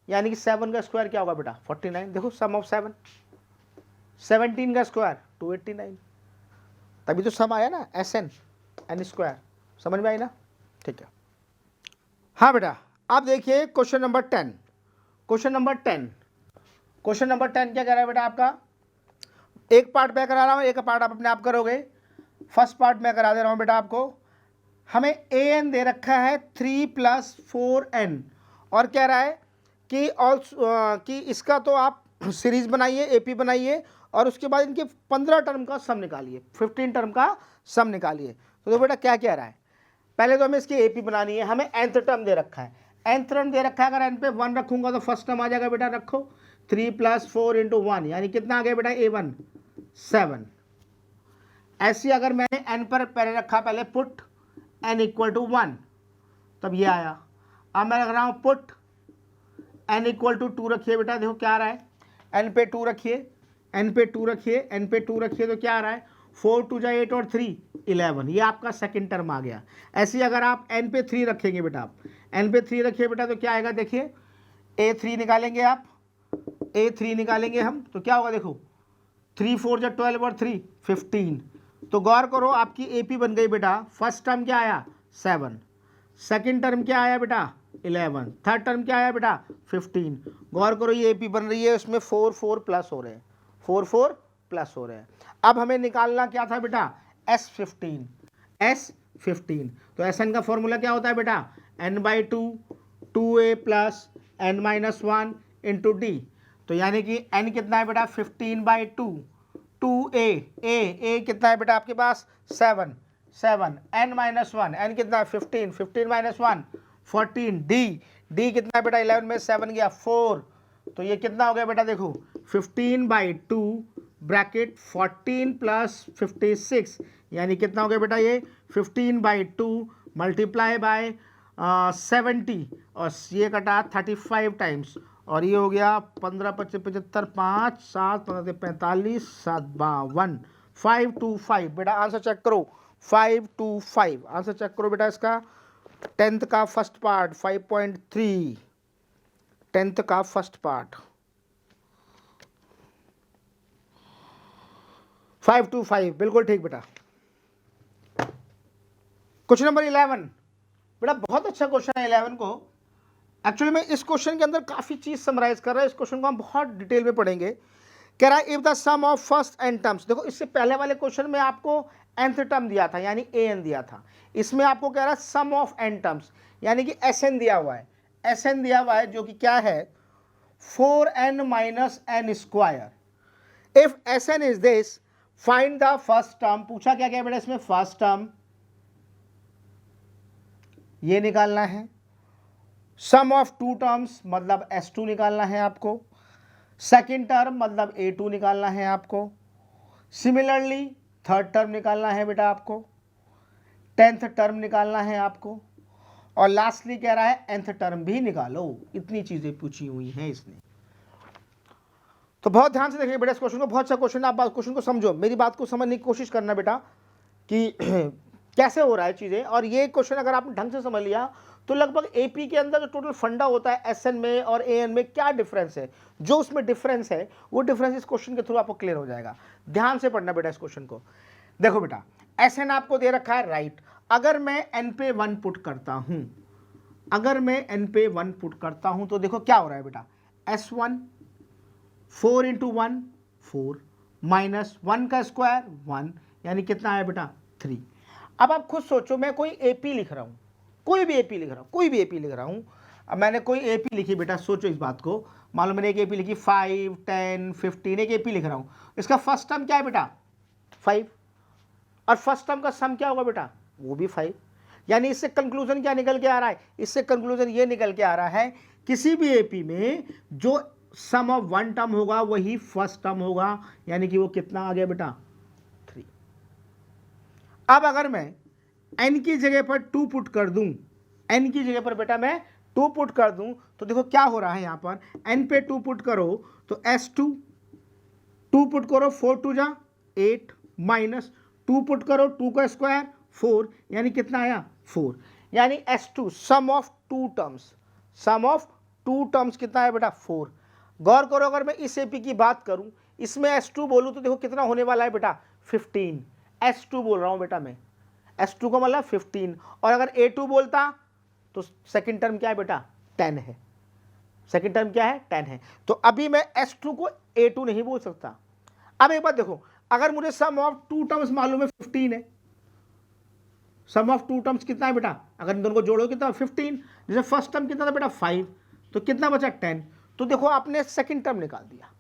यानी कि 7 का स्क्वायर क्या होगा बेटा 49। देखो सम ऑफ 7, 17 का स्क्वायर 289, तभी तो सम आया ना Sn n स्क्वायर, समझ में आई ना, ठीक है। हाँ बेटा अब देखिए question number 10, question number 10, question number 10 क्या कह रहा है बेटा आपका, एक पार्ट मैं करा रहा हूँ, एक पार्ट आप अपने आप करोगे। फर्स्ट पार्ट मैं करा दे रहा हूँ बेटा आपको। हमें ए एन दे रखा है 3 + 4n और कह रहा है कि कि इसका तो आप सीरीज बनाइए, एपी बनाइए और उसके बाद इनके 15 टर्म का सम निकालिए, 15 टर्म का सम निकालिए। तो बेटा क्या कह रहा है, पहले तो हमें इसकी एपी बनानी है। हमें nth टर्म दे रखा है, nth टर्म दे रखा है, अगर n पे 1 रखूंगा तो फर्स्ट टर्म आ जाएगा बेटा, रखो 3 + 4 इंटू 1 यानी कितना आ गया बेटा a1 7। ऐसी अगर मैंने n पर पहले रखा, पहले पुट n इक्वल टू 1 तब ये आया। अब मैं रख रहा हूँ पुट n इक्वल टू 2 रखिए बेटा, देखो क्या आ रहा है, n पे 2 रखिए, n पे 2 रखिए, n पे 2 रखिए तो क्या आ रहा है 4 2 जा 8 और 3 11, ये आपका सेकंड टर्म आ गया। ऐसे अगर आप n पे 3 रखेंगे बेटा, आप n पे 3 रखिए बेटा तो क्या आएगा, देखिए a3 निकालेंगे आप, a3 निकालेंगे हम तो क्या होगा, देखो 3 4 जा 12 और 3 15। तो गौर करो आपकी एपी बन गई बेटा, फर्स्ट टर्म क्या आया 7, सेकंड टर्म क्या आया बेटा 11, थर्ड टर्म क्या आया बेटा 15। गौर करो ये एपी बन रही है, उसमें 4 4 प्लस हो रहे हैं, 4 4 प्लस हो रहे हैं। अब हमें निकालना क्या था बेटा S15, S15। तो Sn का फॉर्मूला क्या होता है बेटा n by 2 2a plus n minus 1 into d. तो यानी कि n कितना है बेटा 15 बाई 2 2a, a कितना है बेटा आपके पास 7 7, n माइनस 1, n कितना है 15 15 माइनस 1 14, d कितना है बेटा 11 में 7 गया 4। तो ये कितना हो गया बेटा, देखो 15 बाई 2 ब्रैकेट 14 प्लस 56 यानी कितना हो गया बेटा ये 15 बाई 2 मल्टीप्लाई बाय 70 और ये कटा 35 टाइम्स और ये हो गया 15 25 75 5 7 15 45 7 52 525। बेटा आंसर चेक करो 525, आंसर चेक करो बेटा इसका। 10th का फर्स्ट पार्ट 5.3, 10th का फर्स्ट पार्ट 525, बिल्कुल ठीक बेटा। क्वेश्चन नंबर 11 बेटा बहुत अच्छा क्वेश्चन है 11 को। एक्चुअली मैं इस क्वेश्चन के अंदर काफ़ी चीज़ समराइज कर रहा है, इस क्वेश्चन को हम बहुत डिटेल में पढ़ेंगे। कह रहा है if the sum of first n terms, देखो इससे पहले वाले क्वेश्चन में आपको nth टर्म दिया था यानी an दिया था, इसमें आपको कह रहा है सम ऑफ n टर्म्स यानी कि Sn दिया हुआ है, Sn दिया हुआ है जो कि क्या है 4n minus n square. If Sn is this find the first term. पूछा क्या क्या बेटा इसमें, फर्स्ट टर्म ये निकालना है, सम ऑफ टू टर्म्स मतलब S2 निकालना है आपको, सेकेंड टर्म मतलब A2 निकालना है आपको, सिमिलरली थर्ड टर्म निकालना है बेटा आपको, 10th टर्म निकालना है आपको और लास्टली कह रहा है nth टर्म भी निकालो। इतनी चीजें पूछी हुई हैं इसने। तो बहुत ध्यान से देखिए बेटा इस क्वेश्चन को, बहुत अच्छा क्वेश्चन है। आप क्वेश्चन को समझो, मेरी बात को समझने की कोशिश करना बेटा कि कैसे हो रहा है चीज़ें। और ये क्वेश्चन अगर आपने ढंग से समझ लिया तो लगभग एपी के अंदर जो टोटल फंडा होता है एसएन में और एएन में क्या डिफरेंस है, जो उसमें डिफरेंस है वो डिफरेंस इस क्वेश्चन के थ्रू आपको क्लियर हो जाएगा। ध्यान से पढ़ना बेटा इस क्वेश्चन को। देखो बेटा एसएन आपको दे रखा है राइट, अगर मैं एन पे 1 पुट करता हूं, अगर मैं एन पे 1 पुट करता हूं तो देखो क्या हो रहा है बेटा, S1 4 इंटू 1 4 माइनस 1 का स्क्वायर 1 यानी कितना है बेटा 3। अब आप खुद सोचो, मैं कोई एपी लिख रहा हूं, कोई भी एपी लिख रहा हूं, कोई भी एपी लिख रहा हूं, अब मैंने कोई एपी लिखी बेटा, सोचो इस बात को, मान लो मैंने एक एपी लिखी 5, 10, 15, एक एपी लिख रहा हूँ, इसका फर्स्ट टर्म क्या है बेटा 5, और फर्स्ट टर्म का सम क्या होगा बेटा वो भी 5। यानी इससे कंक्लूजन क्या निकल के आ रहा है, इससे कंक्लूजन ये निकल के आ रहा है किसी भी एपी में जो सम ऑफ वन टर्म होगा वही फर्स्ट टर्म होगा, यानी कि वो कितना आ गया बेटा 3। अब अगर मैं n की जगह पर 2 पुट कर दूं, n की जगह पर बेटा मैं 2 पुट कर दूं, तो देखो क्या हो रहा है यहां पर, n पे 2 पुट करो तो s2, 2 पुट करो 4 2 जा 8, माइनस 2 पुट करो 2 का स्क्वायर 4, यानी कितना आया 4, यानी s2 sum of 2 terms, sum of 2 terms कितना है बेटा 4। गौर करो अगर मैं इस एपी की बात करूं, इसमें s2 बोलूं तो देखो कितना होने वाला है बेटा 15, s2 बोल रहा हूं बेटा मैं, s2 का मतलब 15, और अगर a2 बोलता तो सेकंड टर्म क्या है बेटा 10 है, सेकंड टर्म क्या है 10 है। तो अभी मैं s2 को a2 नहीं बोल सकता। अब एक बात देखो, अगर मुझे सम ऑफ 2 टर्म्स मालूम है 15 है, सम ऑफ 2 टर्म्स कितना है बेटा, अगर इन दोनों को जोड़ो कितना 15, जैसे फर्स्ट टर्म कितना था बेटा 5, तो कितना बचा 10, तो देखो आपने सेकंड टर्म निकाल दिया,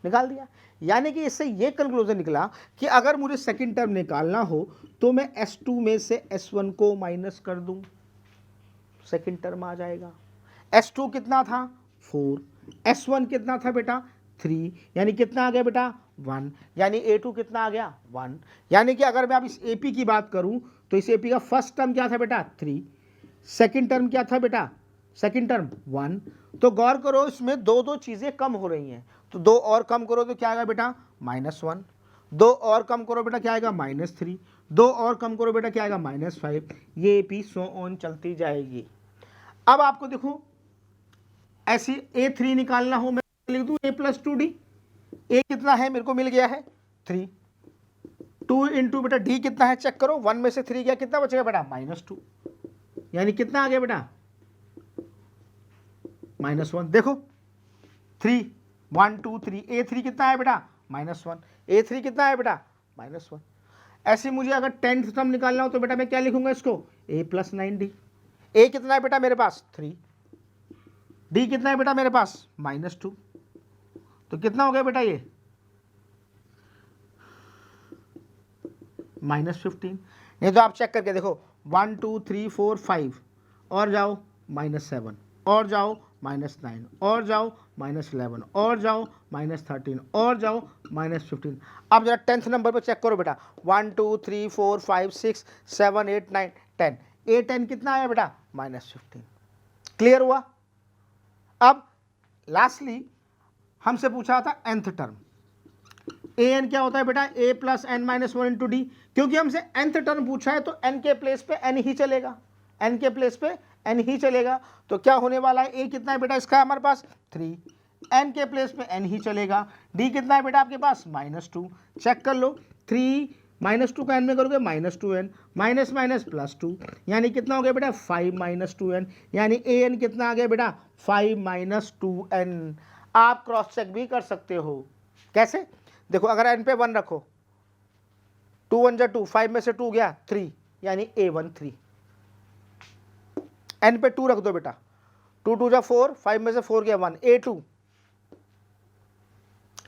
निकाल दिया। यानी कि इससे ये कंक्लूजन निकला कि अगर मुझे सेकंड टर्म निकालना हो तो मैं s2 में से s1 को माइनस कर दूं, सेकंड टर्म आ जाएगा। s2 कितना था 4, s1 कितना था बेटा 3, यानी कितना आ गया बेटा 1, यानी a2 कितना आ गया 1। यानी कि अगर मैं अब इस AP की बात करूं तो इस AP का फर्स्ट टर्म क्या था बेटा 3, सेकंड टर्म क्या था बेटा, सेकंड टर्म 1। तो गौर करो इसमें दो दो चीज़ें कम हो रही हैं, तो 2 और कम करो तो क्या आएगा बेटा -1, 2 और कम करो बेटा क्या आएगा -3, 2 और कम करो बेटा क्या आएगा -5, ये AP सो ऑन चलती जाएगी। अब आपको देखो ऐसी A3 निकालना हो, मैं लिख दूं a + 2d, a कितना है मेरे को मिल गया है 3, 2 इंटू बेटा d कितना है चेक करो, 1 में से 3 गया कितना बचेगा बेटा -2, यानी कितना आ गया बेटा -1। देखो 3 1 2 3, a3 कितना है बेटा -1, a3 कितना है बेटा -1। ऐसे मुझे अगर 10th टर्म निकालना हो तो बेटा मैं क्या लिखूंगा इसको a + 9d, a कितना है बेटा मेरे पास 3, d कितना है बेटा मेरे पास -2, तो कितना हो गया बेटा ये -15। नहीं तो आप चेक करके देखो 1 2 3 4 5 और जाओ -7 और जाओ -9 और जाओ -11 और जाओ -13 और जाओ -15। अब जरा 10th नंबर पर चेक करो बेटा 1 2 3 4 5 6 7 8 9 10, a10 कितना आया बेटा -15। क्लियर हुआ। अब लास्टली हमसे पूछा था nth टर्म, an क्या होता है बेटा a + n - 1 इंटू डी, क्योंकि हमसे nth टर्म पूछा है तो n के प्लेस पे n ही चलेगा, n के प्लेस पे n ही चलेगा। तो क्या होने वाला है a कितना है बेटा इसका हमारे पास 3, n के प्लेस पे n ही चलेगा, d कितना है बेटा आपके पास -2, चेक कर लो 3 -2 का n में करोगे -2n, माइनस माइनस +2, यानी कितना हो गया बेटा 5 - 2n, यानी an कितना आ गया बेटा 5 - 2n। आप क्रॉस चेक भी कर सकते हो, कैसे देखो अगर n पे 1 रखो 2 1 जा 2, 5 में से 2 गया 3, यानी a1 3, n पे 2 रख दो बेटा 2 2 जा 4, 5 में से 4 गया 1, a2।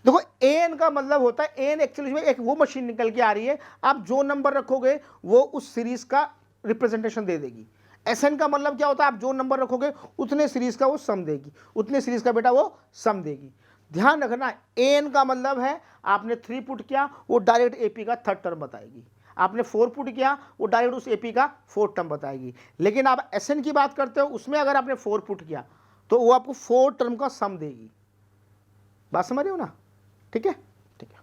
देखो an का मतलब होता है an एक्चुअली में एक वो मशीन निकल के आ रही है, आप जो नंबर रखोगे वो उस सीरीज का रिप्रेजेंटेशन दे देगी। Sn का मतलब क्या होता है, आप जो नंबर रखोगे उतने सीरीज का वो सम देगी, उतने सीरीज का बेटा वो सम देगी। ध्यान रखना an का मतलब है आपने 3 पुट किया वो डायरेक्ट AP का थर्ड टर्म बताएगी, आपने 4 पुट किया वो डायरेक्ट उस AP का फोर्थ टर्म बताएगी। लेकिन आप Sn की बात करते हो उसमें अगर आपने 4 पुट किया तो वो आपको 4 टर्म का सम देगी। बात समझ रहे हो ना, ठीक है ठीक है।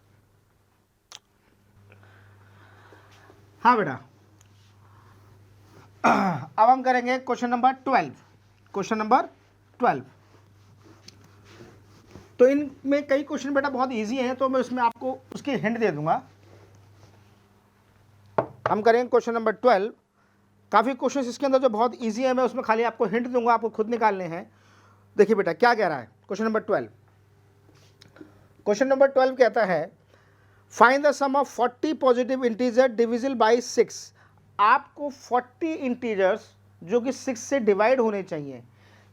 हाँ बेटा अब हम करेंगे क्वेश्चन नंबर 12, क्वेश्चन नंबर 12। तो इनमें कई क्वेश्चन बेटा बहुत इजी हैं, तो मैं उसमें आपको उसकी हिंट दे दूंगा। हम करेंगे क्वेश्चन नंबर 12। काफ़ी क्वेश्चन इसके अंदर जो बहुत इजी है, मैं उसमें खाली आपको हिंट दूंगा, आपको खुद निकालने हैं। देखिए बेटा क्या कह रहा है क्वेश्चन नंबर 12। क्वेश्चन नंबर 12 कहता है find the sum of 40 positive integer divisible by 6। आपको 40 इंटीजर्स जो कि 6 से डिवाइड होने चाहिए,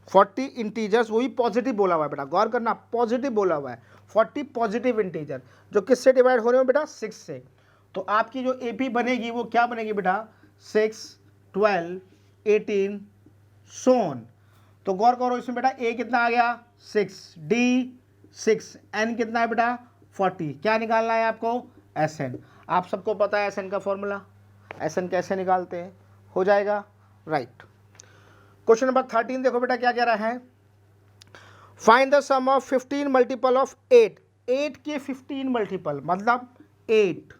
40 इंटीजर्स, वो भी पॉजिटिव बोला हुआ है बेटा, गौर करना, पॉजिटिव बोला हुआ है, 40 पॉजिटिव इंटीजर जो किससे डिवाइड हो रहे हो बेटा, 6 से। तो आपकी जो AP बनेगी वो क्या बनेगी बेटा, 6, 12, 18 सोन। तो गौर करो इसमें बेटा A कितना आ गया 6, D 6, N कितना है बेटा 40। क्या निकालना है आपको, SN। आप सबको पता है SN का फॉर्मूला, SN कैसे निकालते हैं, हो जाएगा राइट। क्वेश्चन नंबर 13 देखो बेटा क्या कह रहा है, find the sum of 15 multiple of 8, 8 के 15 मल्टीपल, मतलब 8,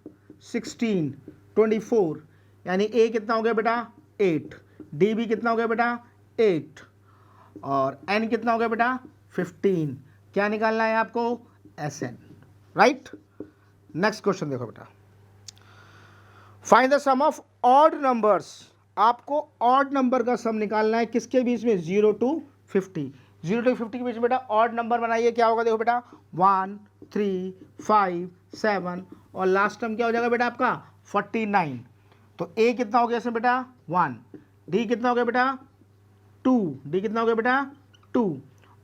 16, 24, यानी A कितना हो गया बेटा 8, D भी कितना हो गया बेटा 8, और N कितना हो गया बेटा 15। क्या निकालना है आपको, SN, राइट। नेक्स्ट क्वेश्चन देखो बेटा, find the sum of odd numbers, आपको ऑड नंबर का सम निकालना है, किसके बीच में, 0 to 50, 0 to 50 के बीच में बेटा ऑड नंबर बनाइए। क्या होगा देखो बेटा 1, 3, 5, 7, और लास्ट टर्म क्या हो जाएगा बेटा आपका 49। तो A कितना हो गया इसमें बेटा 1, D कितना हो गया बेटा 2, D कितना हो गया बेटा 2,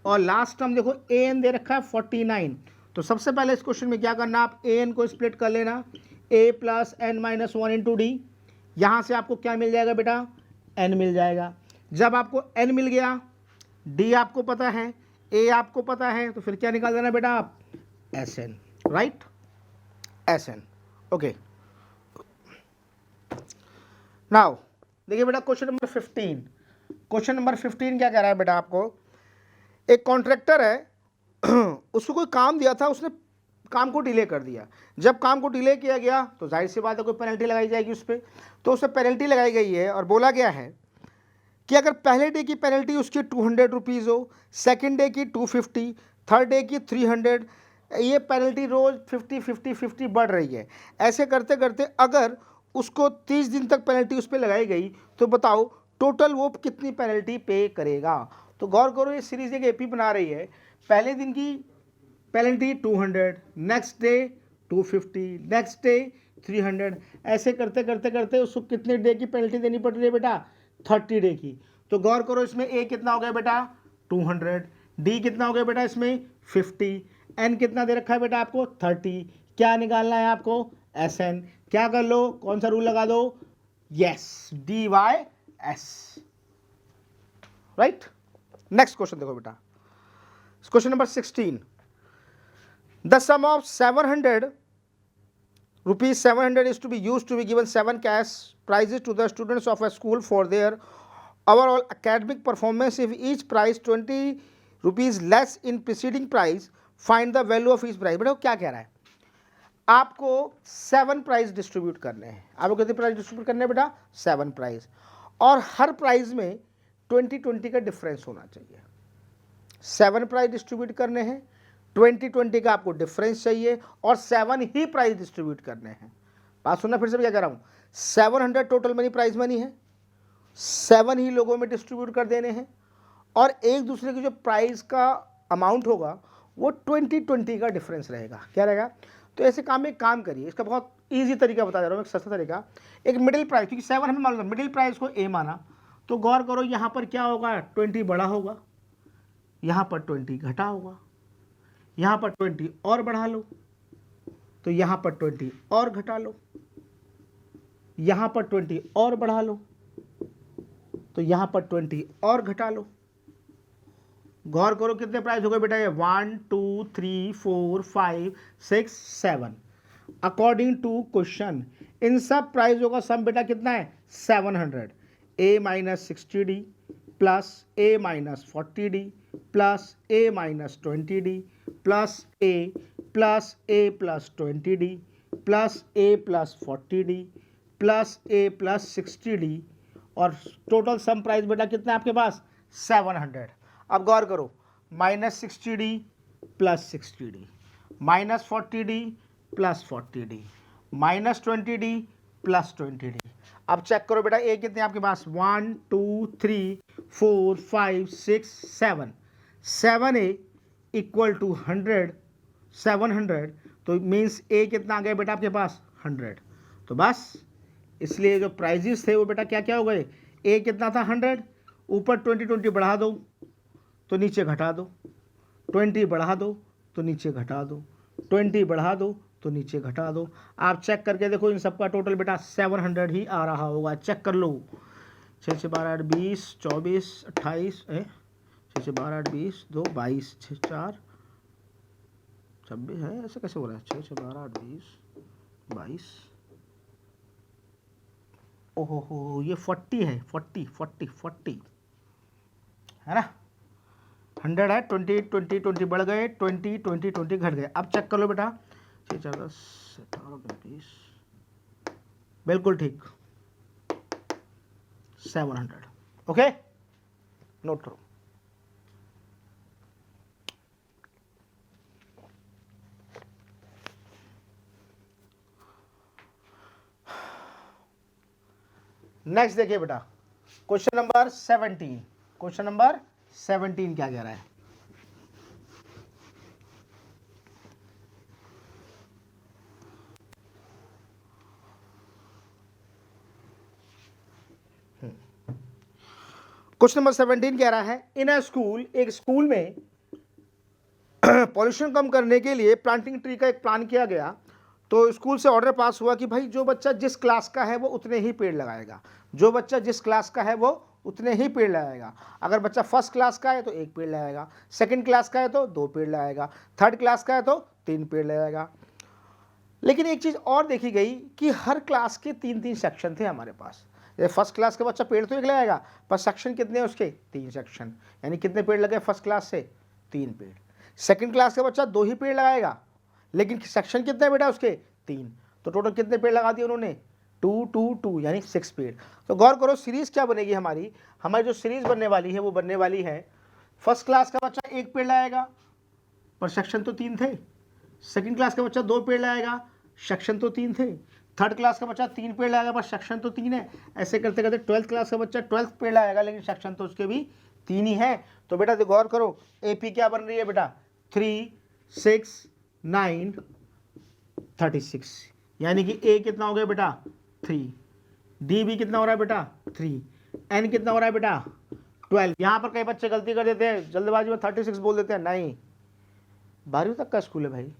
और लास्ट टर्म देखो AN दे रखा है 49। तो सबसे पहले इस क्वेश्चन में क्या करना, आप AN को स्प्लिट कर लेना, A plus N minus 1 into D, यहाँ से आपको क्या मिल जाएगा बेटा N मिल जाएगा। जब आपको N मिल गया, D आपको पता है, A आपको पता है, तो फिर क्या निकाल देना बेटा आप, SN, right, SN, okay. Now देखिए बेटा क्वेश्चन नंबर 15, क्वेश्चन नंबर 15 क्या कह रहा है बेटा आपको, एक कॉन्ट्रैक्टर है उसको कोई काम दिया था, उसने काम को डिले कर दिया। जब काम को डिले किया गया तो जाहिर सी बात है कोई पेनल्टी लगाई जाएगी उस पर, तो उस पर पेनल्टी लगाई गई है और बोला गया है कि अगर पहले डे की पेनल्टी उसकी 200 रुपीज़ हो, सेकेंड डे की 250, थर्ड डे की 300, ये पेनल्टी रोज़ 50 50 50 बढ़ रही है। ऐसे करते करते अगर उसको 30 दिन तक पेनल्टी उस पर लगाई गई तो बताओ टोटल वो कितनी पेनल्टी पे करेगा। तो गौर करो ये सीरीज एक AP बना रही है, पहले दिन की penalty 200, next day 250, next day 300, ऐसे करते करते करते उसको कितने डे की पेनल्टी देनी पड़ रही है बेटा 30 डे की। तो गौर करो इसमें A कितना हो गया बेटा 200, D कितना हो गया बेटा इसमें 50, N कितना दे रखा है बेटा आपको 30। क्या निकालना है आपको, SN। क्या कर लो, कौन सा रूल लगा दो, yes, DYS, right. Next question देखो बेटा, question number 16, the sum of 700 rupees 700 is to be used to be given 7 cash prizes to the students of a school for their overall academic performance. If each prize 20 rupees less in preceding prize, find the value of each prize। बेटा क्या कह रहा है, आपको 7 prize distribute करने हैं। आपको कितने प्राइज डिस्ट्रीब्यूट करने हैं बेटा 7 प्राइज, और हर प्राइज में 20-20 का डिफरेंस होना चाहिए। 7 प्राइज डिस्ट्रीब्यूट करने हैं, 20-20 का आपको डिफरेंस चाहिए, और 7 ही प्राइज डिस्ट्रीब्यूट करने हैं। बात सुनना फिर से, क्या कह रहा हूँ, 700 टोटल मनी प्राइज मनी है, 7 ही लोगों में डिस्ट्रीब्यूट कर देने हैं, और एक दूसरे की जो प्राइज का अमाउंट होगा वो 20-20 का डिफरेंस रहेगा। क्या रहेगा, तो ऐसे काम में एक काम करिए, इसका बहुत ईजी तरीका बता दे रहा हूँ, एक सस्ता तरीका। एक मिडिल प्राइस, क्योंकि 7 हमें मालूम है, मिडिल प्राइस को A माना, तो गौर करो यहाँ पर क्या होगा 20 बड़ा होगा, यहाँ पर 20 घटा होगा, यहाँ पर 20 और बढ़ा लो, तो यहाँ पर 20 और घटा लो, यहाँ पर 20 और बढ़ा लो, तो यहाँ पर 20 और घटा लो। गौर करो कितने प्राइस हो गए बेटा, ये 1 2 3 4 5 6 7। अकॉर्डिंग टू क्वेश्चन इन सब प्राइजों का सम बेटा कितना है 700। A minus 60D plus A minus 40D plus A minus 20D plus A plus A plus 20D plus A plus 40D plus A plus 60D, और टोटल सम प्राइस बेटा कितना है आपके पास 700। अब गौर करो, minus 60D plus 60D, minus 40D plus 40D, minus 20D plus 20D। अब check करो बेटा ए कितने आपके पास 1 2 3 4 5 6 7, 7A इक्वल टू 100, 700, तो मीन्स ए कितना आ गया बेटा आपके पास 100। तो बस इसलिए जो प्राइजेस थे वो बेटा क्या क्या हो गए, ए कितना था 100, ऊपर 20-20 बढ़ा दो, तो नीचे घटा दो, 20 बढ़ा दो तो नीचे घटा दो, 20 बढ़ा दो तो नीचे घटा दो। आप चेक करके देखो इन सबका टोटल बेटा 700 ही आ रहा होगा, चेक कर लो। 6 6 12 8 20 24 28 6 6 12 8 20 2 22 6 4 26 है, ऐसे कैसे हो रहा है? 6 6 12 8 20 22, ओहो हो, ये 40 है, 40 40 40 है ना। 100 है, 20 20 20 बढ़ गए, 20 20 20 घट गए। अब चेक कर लो बेटा, 6 4 10 18 20, बिल्कुल ठीक, 700। ओके, नोट करो। नेक्स्ट देखिए बेटा, क्वेश्चन नंबर 17। क्वेश्चन नंबर 17 क्या कह रहा है? क्वेश्चन नंबर 17 कह रहा है, इन अ स्कूल, एक स्कूल में पॉल्यूशन कम करने के लिए प्लांटिंग ट्री का एक प्लान किया गया। तो स्कूल से ऑर्डर पास हुआ कि भाई जो बच्चा जिस क्लास का है वो उतने ही पेड़ लगाएगा, जो बच्चा जिस क्लास का है वो उतने ही पेड़ लगाएगा। अगर बच्चा फर्स्ट क्लास का है तो 1 पेड़ लगाएगा, सेकंड क्लास का है तो 2 पेड़ लगाएगा, थर्ड क्लास का है तो 3 पेड़ लगाएगा। लेकिन एक चीज़ और देखी गई कि हर क्लास के 3-3 सेक्शन थे हमारे पास। फर्स्ट क्लास का बच्चा पेड़ तो 1 लगाएगा, पर सेक्शन कितने हैं उसके? 3 सेक्शन, यानी कितने पेड़ लगे फर्स्ट क्लास से? 3 पेड़। सेकंड क्लास का बच्चा 2 ही पेड़ लगाएगा, लेकिन सेक्शन कितने हैं बेटा उसके? 3। तो टोटल कितने पेड़ लगा दिए उन्होंने? 2 2 2, यानी 6 पेड़। तो गौर करो सीरीज क्या बनेगी हमारी जो सीरीज बनने वाली है वो बनने वाली है, फर्स्ट क्लास का बच्चा 1 पेड़ लगाएगा, पर सेक्शन तो 3 थे। सेकंड क्लास का बच्चा 2 पेड़ लगाएगा, सेक्शन तो 3 थे। थर्ड क्लास का बच्चा 3 पेड़ लगाएगा, पर सेक्शन तो 3 है। ऐसे करते करते 12th क्लास का बच्चा 12 पेड़ लगाएगा, लेकिन सेक्शन तो उसके भी 3 ही है। तो बेटा गौर करो, एपी क्या बन रही है बेटा? 3 6 9 36, यानी कि ए कितना हो गया बेटा? 3। डी भी कितना हो रहा है बेटा? 3। एन कितना हो रहा है बेटा? 12। यहाँ पर कई बच्चे गलती कर देते हैं, जल्दबाजी में 36 बोल देते हैं। नहीं, 12वीं तक का स्कूल है भाई,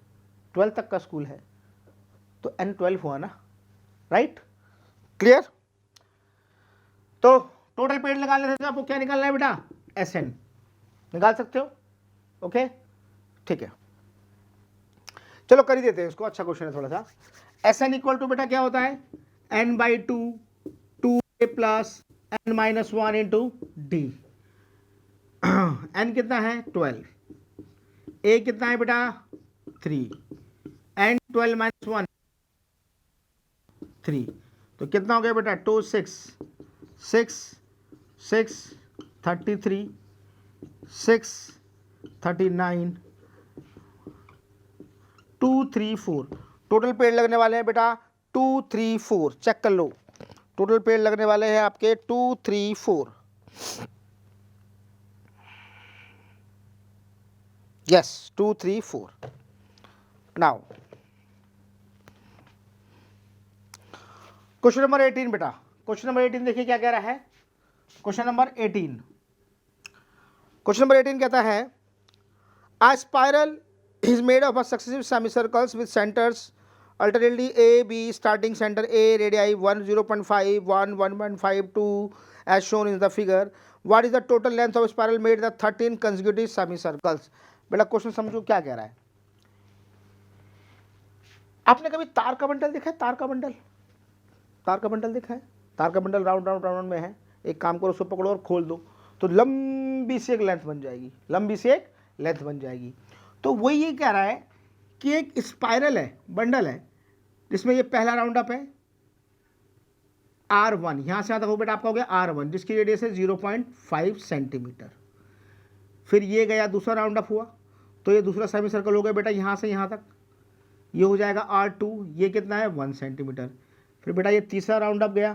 12 तक का स्कूल है, तो एन 12 हुआ ना, राइट? क्लियर? तो टोटल पेड़ निकालने से आपको क्या निकालना है बेटा? एस एन निकाल सकते हो। ओके, ठीक है, चलो कर ही देते हैं इसको, अच्छा क्वेश्चन है थोड़ा सा। एस एन इक्वल टू बेटा क्या होता है? n/2 2a plus n-1 into D. n कितना है? 12। a कितना है बेटा? 3। n12 - 1 3, तो कितना हो गया बेटा? 2 6 6 6 33 6 39 2 3 4। टोटल पेड़ लगने वाले हैं बेटा 2 3 4, चेक कर लो। टोटल पेड़ लगने वाले हैं आपके 2 3 4। यस, 2 3 4। नाउ क्वेश्चन नंबर 18 बेटा, क्वेश्चन नंबर 18 देखिए क्या कह रहा है। क्वेश्चन नंबर 18, क्वेश्चन नंबर 18 कहता है, अ spiral is made of a successive semicircles with centers alternately A, B, starting center A, radii 1 0.5 1 1.5 2 as shown in the figure. What is the total length of spiral made the 13 consecutive semicircles? बेटा question समझो क्या कह रहा है। आपने कभी तार का बंडल देखा है? तार का बंडल, तार का बंडल देखा है? तार का बंडल राउंड राउंड राउंड में है। एक काम करो, उसको पकड़ो और खोल दो, तो लंबी सी एक लेंथ बन जाएगी, लंबी सी एक लेंथ बन जाएगी। तो वही ये कह रहा है कि एक स्पाइरल है, बंडल है, जिसमें ये पहला राउंड अप है R1, यहाँ से आता हो बेटा आपका हो गया R1, जिसकी रेडियस है 0.5 सेंटीमीटर। फिर ये गया दूसरा राउंड अप हुआ, तो ये दूसरा सेमी सर्कल हो गया बेटा यहाँ से यहाँ तक, ये हो जाएगा R2, ये कितना है 1 सेंटीमीटर। फिर बेटा ये तीसरा राउंड अप गया,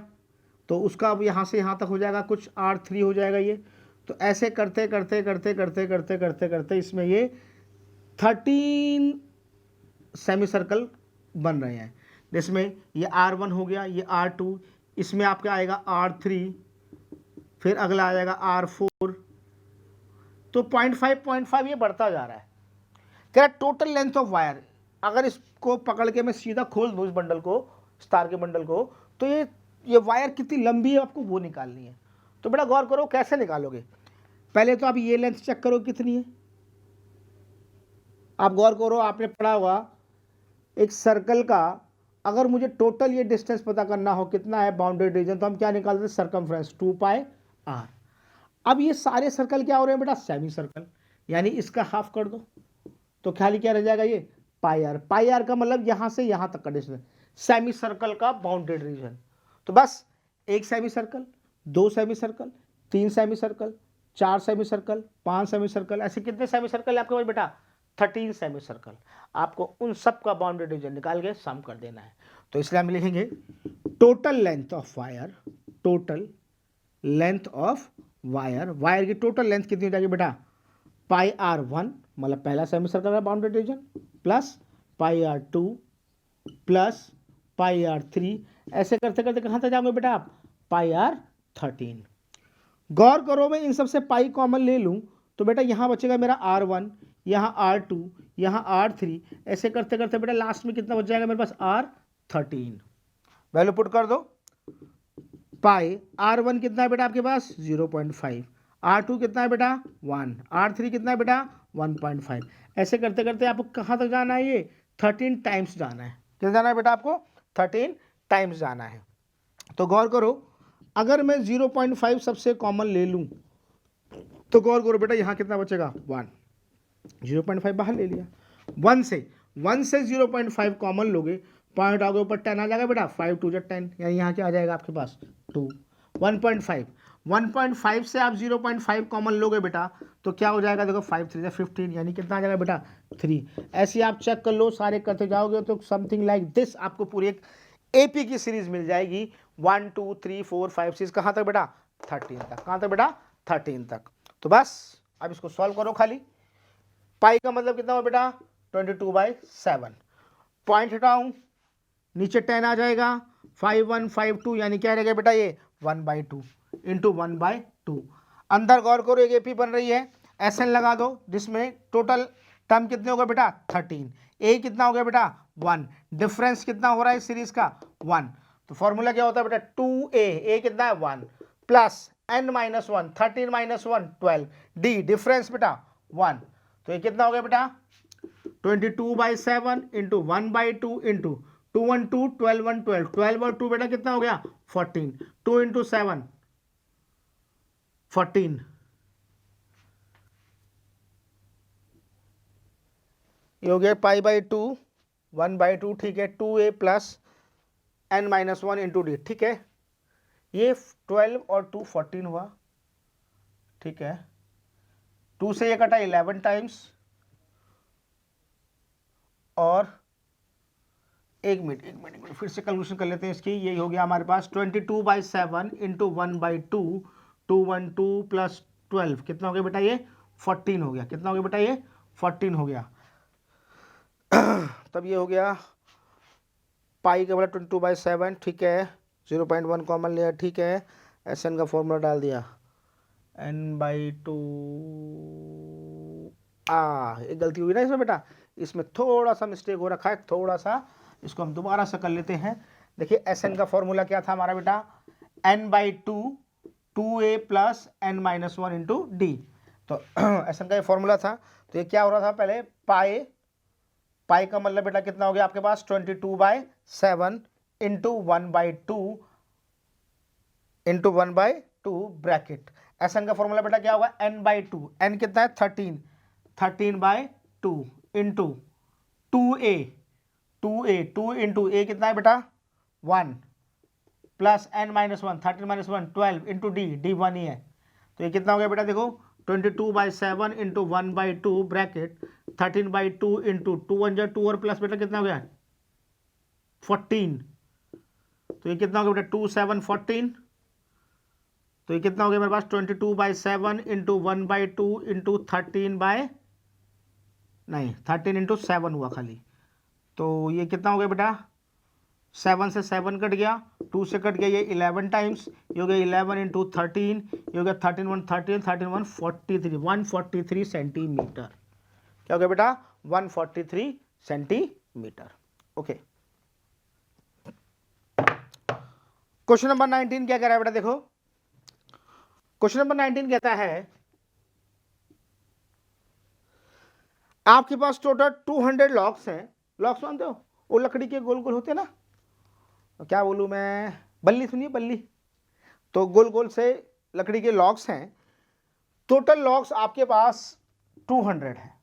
तो उसका अब यहाँ से यहाँ तक हो जाएगा कुछ R3 हो जाएगा ये। तो ऐसे करते करते करते करते करते करते करते इसमें ये 13 सेमी सर्कल बन रहे हैं, जिसमें ये R1 हो गया, ये R2, इसमें आपका आएगा R3, फिर अगला आ जाएगा R4, तो 0.5 ये बढ़ता जा रहा है। कह रहा टोटल लेंथ ऑफ वायर, अगर इसको पकड़ के मैं सीधा खोल दूँ इस बंडल को, स्टार के बंडल को, तो ये वायर कितनी लंबी है आपको वो निकालनी है। तो बेटा गौर करो कैसे निकालोगे। पहले तो आप ये लेंथ चेक करो कितनी है। आप गौर करो, आपने पढ़ा होगा एक सर्कल का अगर मुझे टोटल ये डिस्टेंस पता करना हो कितना है बाउंडेड रीजन, तो हम क्या निकालते हैं, सर्कमफ्रेंस 2πr। अब ये सारे सर्कल क्या हो रहे हैं बेटा, सेमी सर्कल, यानी इसका हाफ कर दो तो खाली क्या रह जाएगा, ये πr। πr का मतलब यहां से यहां तक का डिस्टेंस, सेमी सर्कल का बाउंडेड रीजन। तो बस एक सेमी सर्कल, दो सेमी सर्कल, तीन सेमी सर्कल, चार सेमी सर्कल, पांच सेमी सर्कल, ऐसे कितने सेमी सर्कल है आपके पास बेटा, 13 सेमी सर्कल। आपको उन सब का बाउंडेड रीजन निकाल के सम कर देना है। तो इसलिए हम लिखेंगे total length of wire, total length of wire, wire की टोटल लेंथ कितनी हो जाएगी बेटा, πr1 मतलब पहला सेमी सर्कल का bounded reason, plus πr2 plus πr3, ऐसे करते करते कहां तक जाओगे बेटा आप, πr13। गौर करो मैं इन सबसे पाई कॉमन ले लूं तो बेटा यहां बचेगा मेरा r1, यहाँ R2, यहाँ R3, ऐसे करते करते बेटा लास्ट में कितना बच जाएगा मेरे पास, R13। वैल्यू पुट कर दो, पाई R1 कितना है बेटा आपके पास 0.5, R2 कितना है बेटा 1, R3 कितना है बेटा 1.5। ऐसे करते करते आपको कहाँ तक जाना है, ये 13 टाइम्स जाना है। कितना जाना है बेटा आपको, 13 टाइम्स जाना है। तो गौर करो अगर मैं 0.5 सबसे कॉमन ले लूँ तो गौर करो बेटा यहाँ कितना बचेगा 1, 0.5 बाहर ले लिया, 1 से 0.5 कॉमन लोगे, पॉइंट आओगे ऊपर 10 आ जाएगा बेटा, 5 2 10, यानी यहाँ क्या आ जाएगा आपके पास 2, 1.5 से आप 0.5 कॉमन लोगे बेटा तो क्या हो जाएगा, देखो 5 3 15, यानी कितना आ जाएगा बेटा 3। ऐसे आप चेक कर लो, सारे करते जाओगे तो समथिंग लाइक दिस आपको पूरी एक एपी की सीरीज मिल जाएगी, 1 2 3 4 5 6 कहाँ तक बेटा 13 तक, कहाँ तक बेटा 13 तक। तो बस अब इसको सॉल्व करो खाली। पाई का मतलब कितना हुआ बेटा 22/7, पॉइंट हटाऊं नीचे 10 आ जाएगा, 5 1 5 2, यानी क्या रहेगा बेटा ये 1/2 इंटू 1/2। अंदर गौर करो एक एपी बन रही है, एसएन लगा दो जिसमें टोटल टर्म कितने हो गए बेटा 13, ए कितना हो गया बेटा 1, डिफरेंस कितना हो रहा है इस सीरीज का 1। तो फॉर्मूला क्या होता है बेटा 2a, ए कितना है 1, प्लस n - 1, 13 - 1 12, डी डिफरेंस बेटा 1। तो ये कितना हो गया बेटा 22/7 इंटू 1/2 इंटू 2 1 2 12 1 12, 12 और 2 बेटा कितना हो गया 14, 2 इंटू 7 14, ये हो गया π/2 1/2, ठीक है, 2a plus n - 1 into D, ठीक है, ये 12 और 2 14 हुआ, ठीक है, 2 से ये कटा 11 टाइम्स, और एक मिनट फिर से कैलकुलेशन कर लेते हैं इसकी। यही हो गया हमारे पास 22/7 इंटू 1/2, 2 1 2 प्लस 12 कितना हो गया बेटा ये 14 हो गया, कितना हो गया बेटा ये 14 हो गया। तब ये हो गया पाई का बेटा 22/7, ठीक है, 0.1 कॉमन लिया, ठीक है, एस एन का फॉर्मूला डाल दिया n/2। एक गलती हुई ना इसमें बेटा, इसमें थोड़ा सा मिस्टेक हो रखा है, थोड़ा सा इसको हम दोबारा से कर लेते हैं। देखिए एस एन का फॉर्मूला क्या था हमारा बेटा, n/2 2a plus n - 1 into d. तो एस एन का ये फॉर्मूला था। तो ये क्या हो रहा था पहले, पाई का मतलब बेटा कितना हो गया आपके पास 22/7 इंटू 1/2 ब्रैकेट। एस एन का फॉर्मूला बेटा क्या होगा n/2, n कितना है 13/2 इंटू 2a 2 इंटू a कितना है बेटा 1 प्लस n - 1 13 - 1 12 इंटू डी 1 ही है। तो ये कितना हो गया बेटा देखो 22/7 इंटू 1/2 ब्रैकेट 13/2 इंटू 2 1 2 और प्लस बेटा कितना हो गया 14। तो ये कितना हो गया बेटा 2 7 14। तो ये कितना हो गया मेरे पास 22/7 इंटू 1/2 इंटू 13 इंटू 7 हुआ खाली। तो ये कितना हो गया बेटा 7 से 7 कट गया, 2 से कट गया, ये 11 टाइम्स, ये हो गया 11 इंटू 13, ये हो गया 13 1 13, 13 1 43, 143 सेंटीमीटर। क्या हो गया बेटा? 143 सेंटीमीटर। ओके, क्वेश्चन नंबर 19 क्या कह रहा है बेटा? देखो, क्वेश्चन नंबर 19 कहता है आपके पास टोटल 200 लॉक्स हैं। लॉक्स मानते हो? वो लकड़ी के गोल गोल होते हैं ना, क्या बोलूं मैं, बल्ली, सुनिए बल्ली, तो गोल गोल से लकड़ी के लॉक्स हैं। टोटल लॉक्स आपके पास 200 हैं।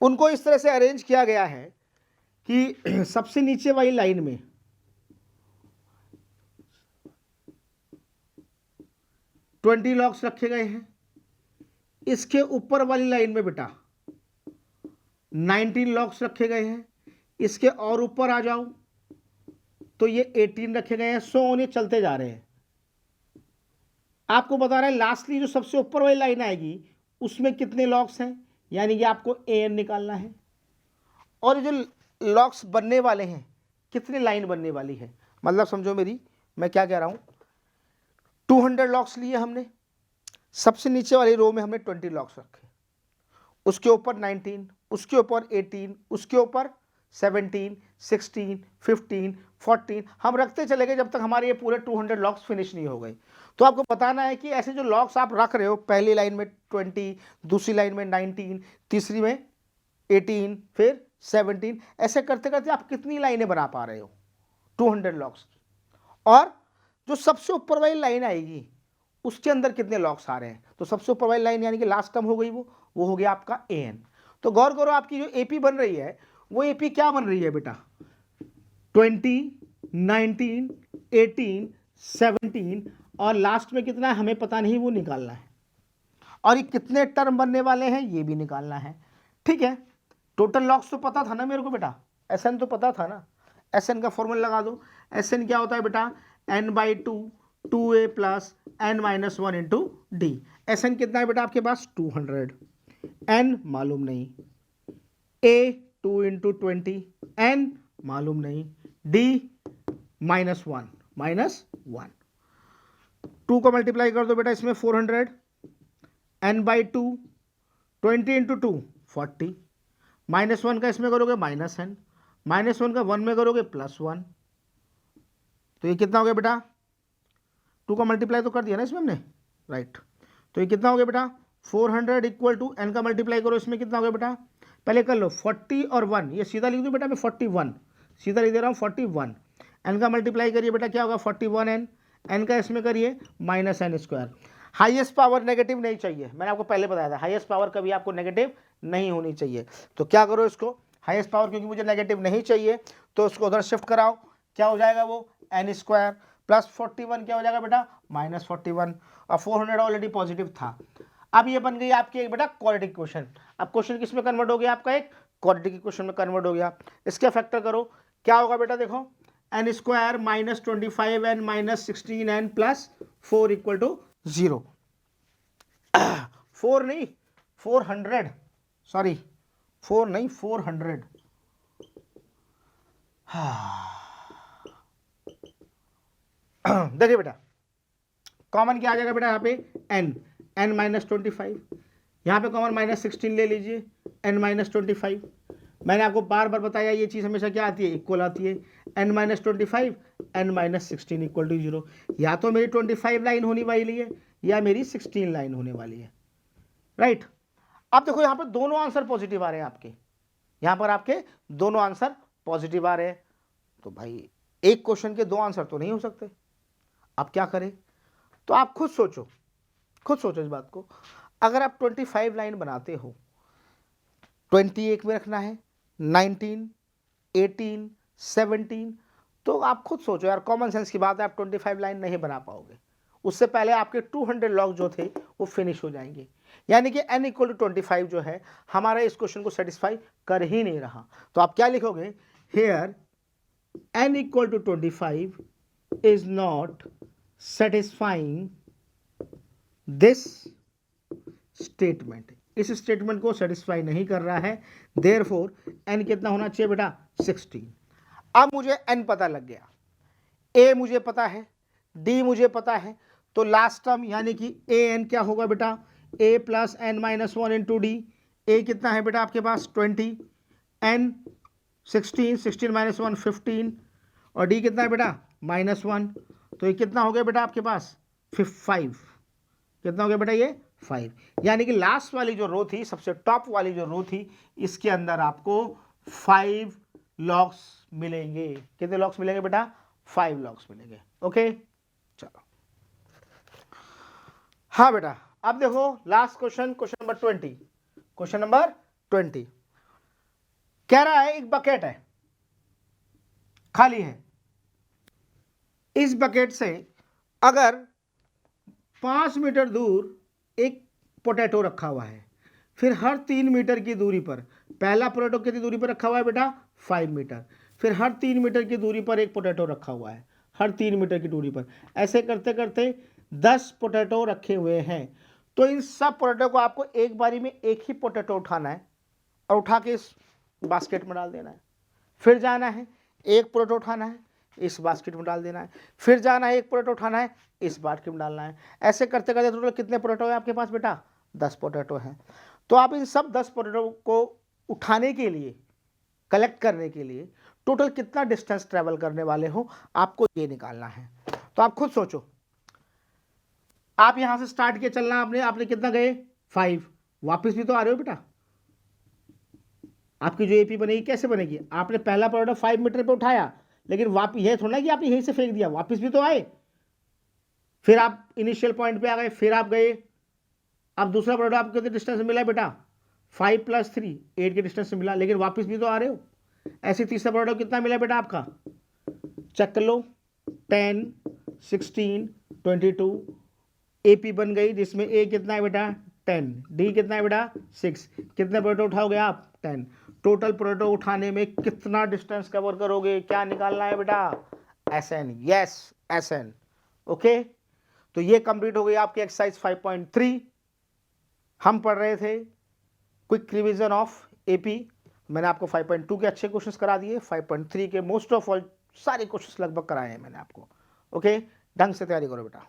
उनको इस तरह से अरेंज किया गया है कि सबसे नीचे वाली लाइन में 20 लॉक्स रखे गए हैं। इसके ऊपर वाली लाइन में बेटा 19 लॉक्स रखे गए हैं। इसके और ऊपर आ जाओ तो ये 18 रखे गए हैं। सो ये चलते जा रहे हैं। आपको बता रहा है लास्टली जो सबसे ऊपर वाली लाइन आएगी उसमें कितने लॉक्स हैं, यानी कि आपको एन निकालना है। और ये जो लॉक्स बनने वाले हैं, कितनी लाइन बनने वाली है, मतलब समझो मेरी, मैं क्या कह रहा हूं, 200 लॉक्स लिए हमने, सबसे नीचे वाली रो में हमने 20 लॉक्स रखे, उसके ऊपर 19, उसके ऊपर 18, उसके ऊपर 17, 16, 15, 14, हम रखते चले गए जब तक हमारे ये पूरे 200 लॉक्स फिनिश नहीं हो गए। तो आपको बताना है कि ऐसे जो लॉक्स आप रख रहे हो, पहली लाइन में 20, दूसरी लाइन में 19, तीसरी में 18, फिर 17, ऐसे करते करते आप कितनी लाइनें बना पा रहे हो 200 लॉक्स की। और जो सबसे ऊपर वाली लाइन आएगी उसके अंदर कितने लॉक्स आ रहे हैं। तो सबसे ऊपर वाली लाइन यानी कि लास्ट टर्म हो गई, वो हो गया आपका एन। तो गौर करो, आपकी जो एपी बन रही है वो एपी क्या बन रही है बेटा? 20, 19, 18, 17 और लास्ट में कितना है हमें पता नहीं, वो निकालना है। और ये कितने टर्म बनने वाले हैं ये भी निकालना है। ठीक है, टोटल लॉक्स तो पता था ना मेरे को बेटा, एस एन तो पता था ना। एस एन का फॉर्मूला लगा दो। एस एन क्या होता है बेटा? n/2 2a plus n minus 1 into d. S n कितना है बेटा आपके पास? 200। n मालूम नहीं, a 2 इंटू 20, n मालूम नहीं, d -1 -1। 2 को मल्टीप्लाई कर दो बेटा इसमें 400, n/2 20 इंटू 2 40, -1 का इसमें करोगे -n, -1 का 1 में करोगे +1। तो ये कितना हो गया बेटा? 2 का मल्टीप्लाई तो कर दिया ना इसमें हमने, राइट। तो ये कितना हो गया बेटा? 400 इक्वल टू n का मल्टीप्लाई करो, इसमें कितना हो गया बेटा? पहले कर लो 40 और 1, ये सीधा लिख दूँ बेटा मैं 41, सीधा लिख दे रहा हूँ 41। n का मल्टीप्लाई करिए बेटा, क्या होगा? 41n, n का इसमें करिए -n²। हाईएस्ट पावर नेगेटिव नहीं चाहिए, मैंने आपको पहले बताया था हाईएस्ट पावर कभी आपको नेगेटिव नहीं होनी चाहिए। तो क्या करो इसको, हाईएस्ट पावर क्योंकि मुझे नेगेटिव नहीं चाहिए तो उसको उधर शिफ्ट कराओ। क्या हो जाएगा वो? n² प्लस 41 क्या हो जाएगा बेटा? -41। और 400 ऑलरेडी पॉजिटिव था। अब ये बन गई आपकी एक बेटा क्वाड्रेटिक क्वेश्चन। अब क्वेश्चन किस में कन्वर्ट हो गया आपका? एक क्वाड्रेटिक क्वेश्चन में कन्वर्ट हो गया। इसके फैक्टर करो, क्या होगा बेटा? देखो n² -25n -16n plus 4 equal to 0। 4 नहीं 400, सॉरी 4 नहीं 400। देखिए बेटा कॉमन क्या आ जाएगा बेटा यहाँ पे? n -25, यहाँ पे कॉमन -16 ले लीजिए, n -25। मैंने आपको बार बार बताया ये चीज़ हमेशा क्या आती है? इक्वल आती है। n -25 n -16 equal to 0। या तो मेरी 25 लाइन होने वाली है या मेरी 16 लाइन होने वाली है, राइट। अब देखो यहाँ पर दोनों आंसर पॉजिटिव आ रहे हैं आपके, यहाँ पर आपके दोनों आंसर पॉजिटिव आ रहे हैं। तो भाई एक क्वेश्चन के दो आंसर तो नहीं हो सकते। अब क्या करें? तो आप खुद सोचो इस बात को। अगर आप 25 लाइन बनाते हो, 20 एक में रखना है, 19, 18, 17, तो आप खुद सोचो यार, कॉमन सेंस की बात है, आप 25 लाइन नहीं बना पाओगे। उससे पहले आपके 200 लॉक जो थे वो फिनिश हो जाएंगे। यानी कि n = 25 जो है हमारा इस क्वेश्चन को सेटिस्फाई कर ही नहीं रहा। तो आप क्या लिखोगे? Here n = 25 is not satisfying this statement. इस स्टेटमेंट को सेटिस्फाई नहीं कर रहा है। देयरफॉर n कितना होना चाहिए बेटा? 16। अब मुझे n पता लग गया, a मुझे पता है, d मुझे पता है, तो लास्ट टर्म यानी कि an क्या होगा बेटा, a plus n minus 1 into D. a कितना है बेटा आपके पास 20, n 16, 16 माइनस 1 15, और d कितना है बेटा -1, तो ये कितना हो गया बेटा आपके पास 5। कितना हो गया बेटा ये 5, यानी कि लास्ट वाली जो रो थी, सबसे टॉप वाली जो रो थी, इसके अंदर आपको 5 लॉग्स मिलेंगे। कितने लॉग्स मिलेंगे बेटा 5 लॉग्स मिलेंगे। ओके चलो, हाँ बेटा अब देखो last question, question number 20। Question number 20 कह रहा है एक बकेट है, खाली है, इस बकेट से अगर 5 मीटर दूर एक पोटैटो रखा हुआ है, फिर हर 3 मीटर की दूरी पर, पहला पोटैटो कितनी दूरी पर रखा हुआ है बेटा 5 मीटर, फिर हर 3 मीटर की दूरी पर एक पोटैटो रखा हुआ है, हर 3 मीटर की दूरी पर, ऐसे करते करते 10 पोटैटो रखे हुए हैं। तो इन सब पोटैटो को आपको एक बारी में एक ही पोटैटो उठाना है और उठा के इस बास्केट में डाल देना है, फिर जाना है एक पोटैटो उठाना है, इस बास्केट में डाल देना है, फिर जाना है एक पोटैटो उठाना है, इस बास्केट में डालना है। ऐसे करते करते टोटल कितने पोटैटो है आपके पास बेटा 10 पोटैटो हैं। तो आप इन सब 10 पोटैटो को उठाने के लिए, कलेक्ट करने के लिए टोटल कितना डिस्टेंस ट्रेवल करने वाले हो, आपको ये निकालना है। तो आप खुद सोचो, आप यहां से स्टार्ट किया चलना, आपने कितना गए 5, वापस भी तो आ रहे हो बेटा। आपकी जो एपी बनेगी कैसे बनेगी, आपने पहला पोटैटो 5 मीटर पे उठाया, लेकिन वापस यह थोड़ा कि आपने यहीं से फेंक दिया, वापस भी तो आए, फिर आप इनिशियल पॉइंट पे आ गए, फिर आप गए। अब दूसरा पोटैटो आपको कितने डिस्टेंस से मिला बेटा 5 + 3 8 के डिस्टेंस से मिला, लेकिन वापस भी तो आ रहे हो। ऐसे तीसरा पोटैटो कितना मिला बेटा आपका, चेक कर लो 10 16 22, एपी बन गई जिसमें ए कितना है बेटा 10, डी कितना है बेटा 6, कितने पोटैटो उठाओगे आप 10। टोटल पोटैटो उठाने में कितना डिस्टेंस कवर करोगे, क्या निकालना है बेटा SN, यस SN। ओके, तो ये कंप्लीट हो गई आपकी एक्सरसाइज 5.3। हम पढ़ रहे थे क्विक रिवीजन ऑफ एपी। मैंने आपको 5.2 के अच्छे क्वेश्चंस करा दिए, 5.3 के मोस्ट ऑफ ऑल सारे क्वेश्चंस लगभग कराए हैं मैंने आपको। ओके, ढंग से तैयारी करो बेटा।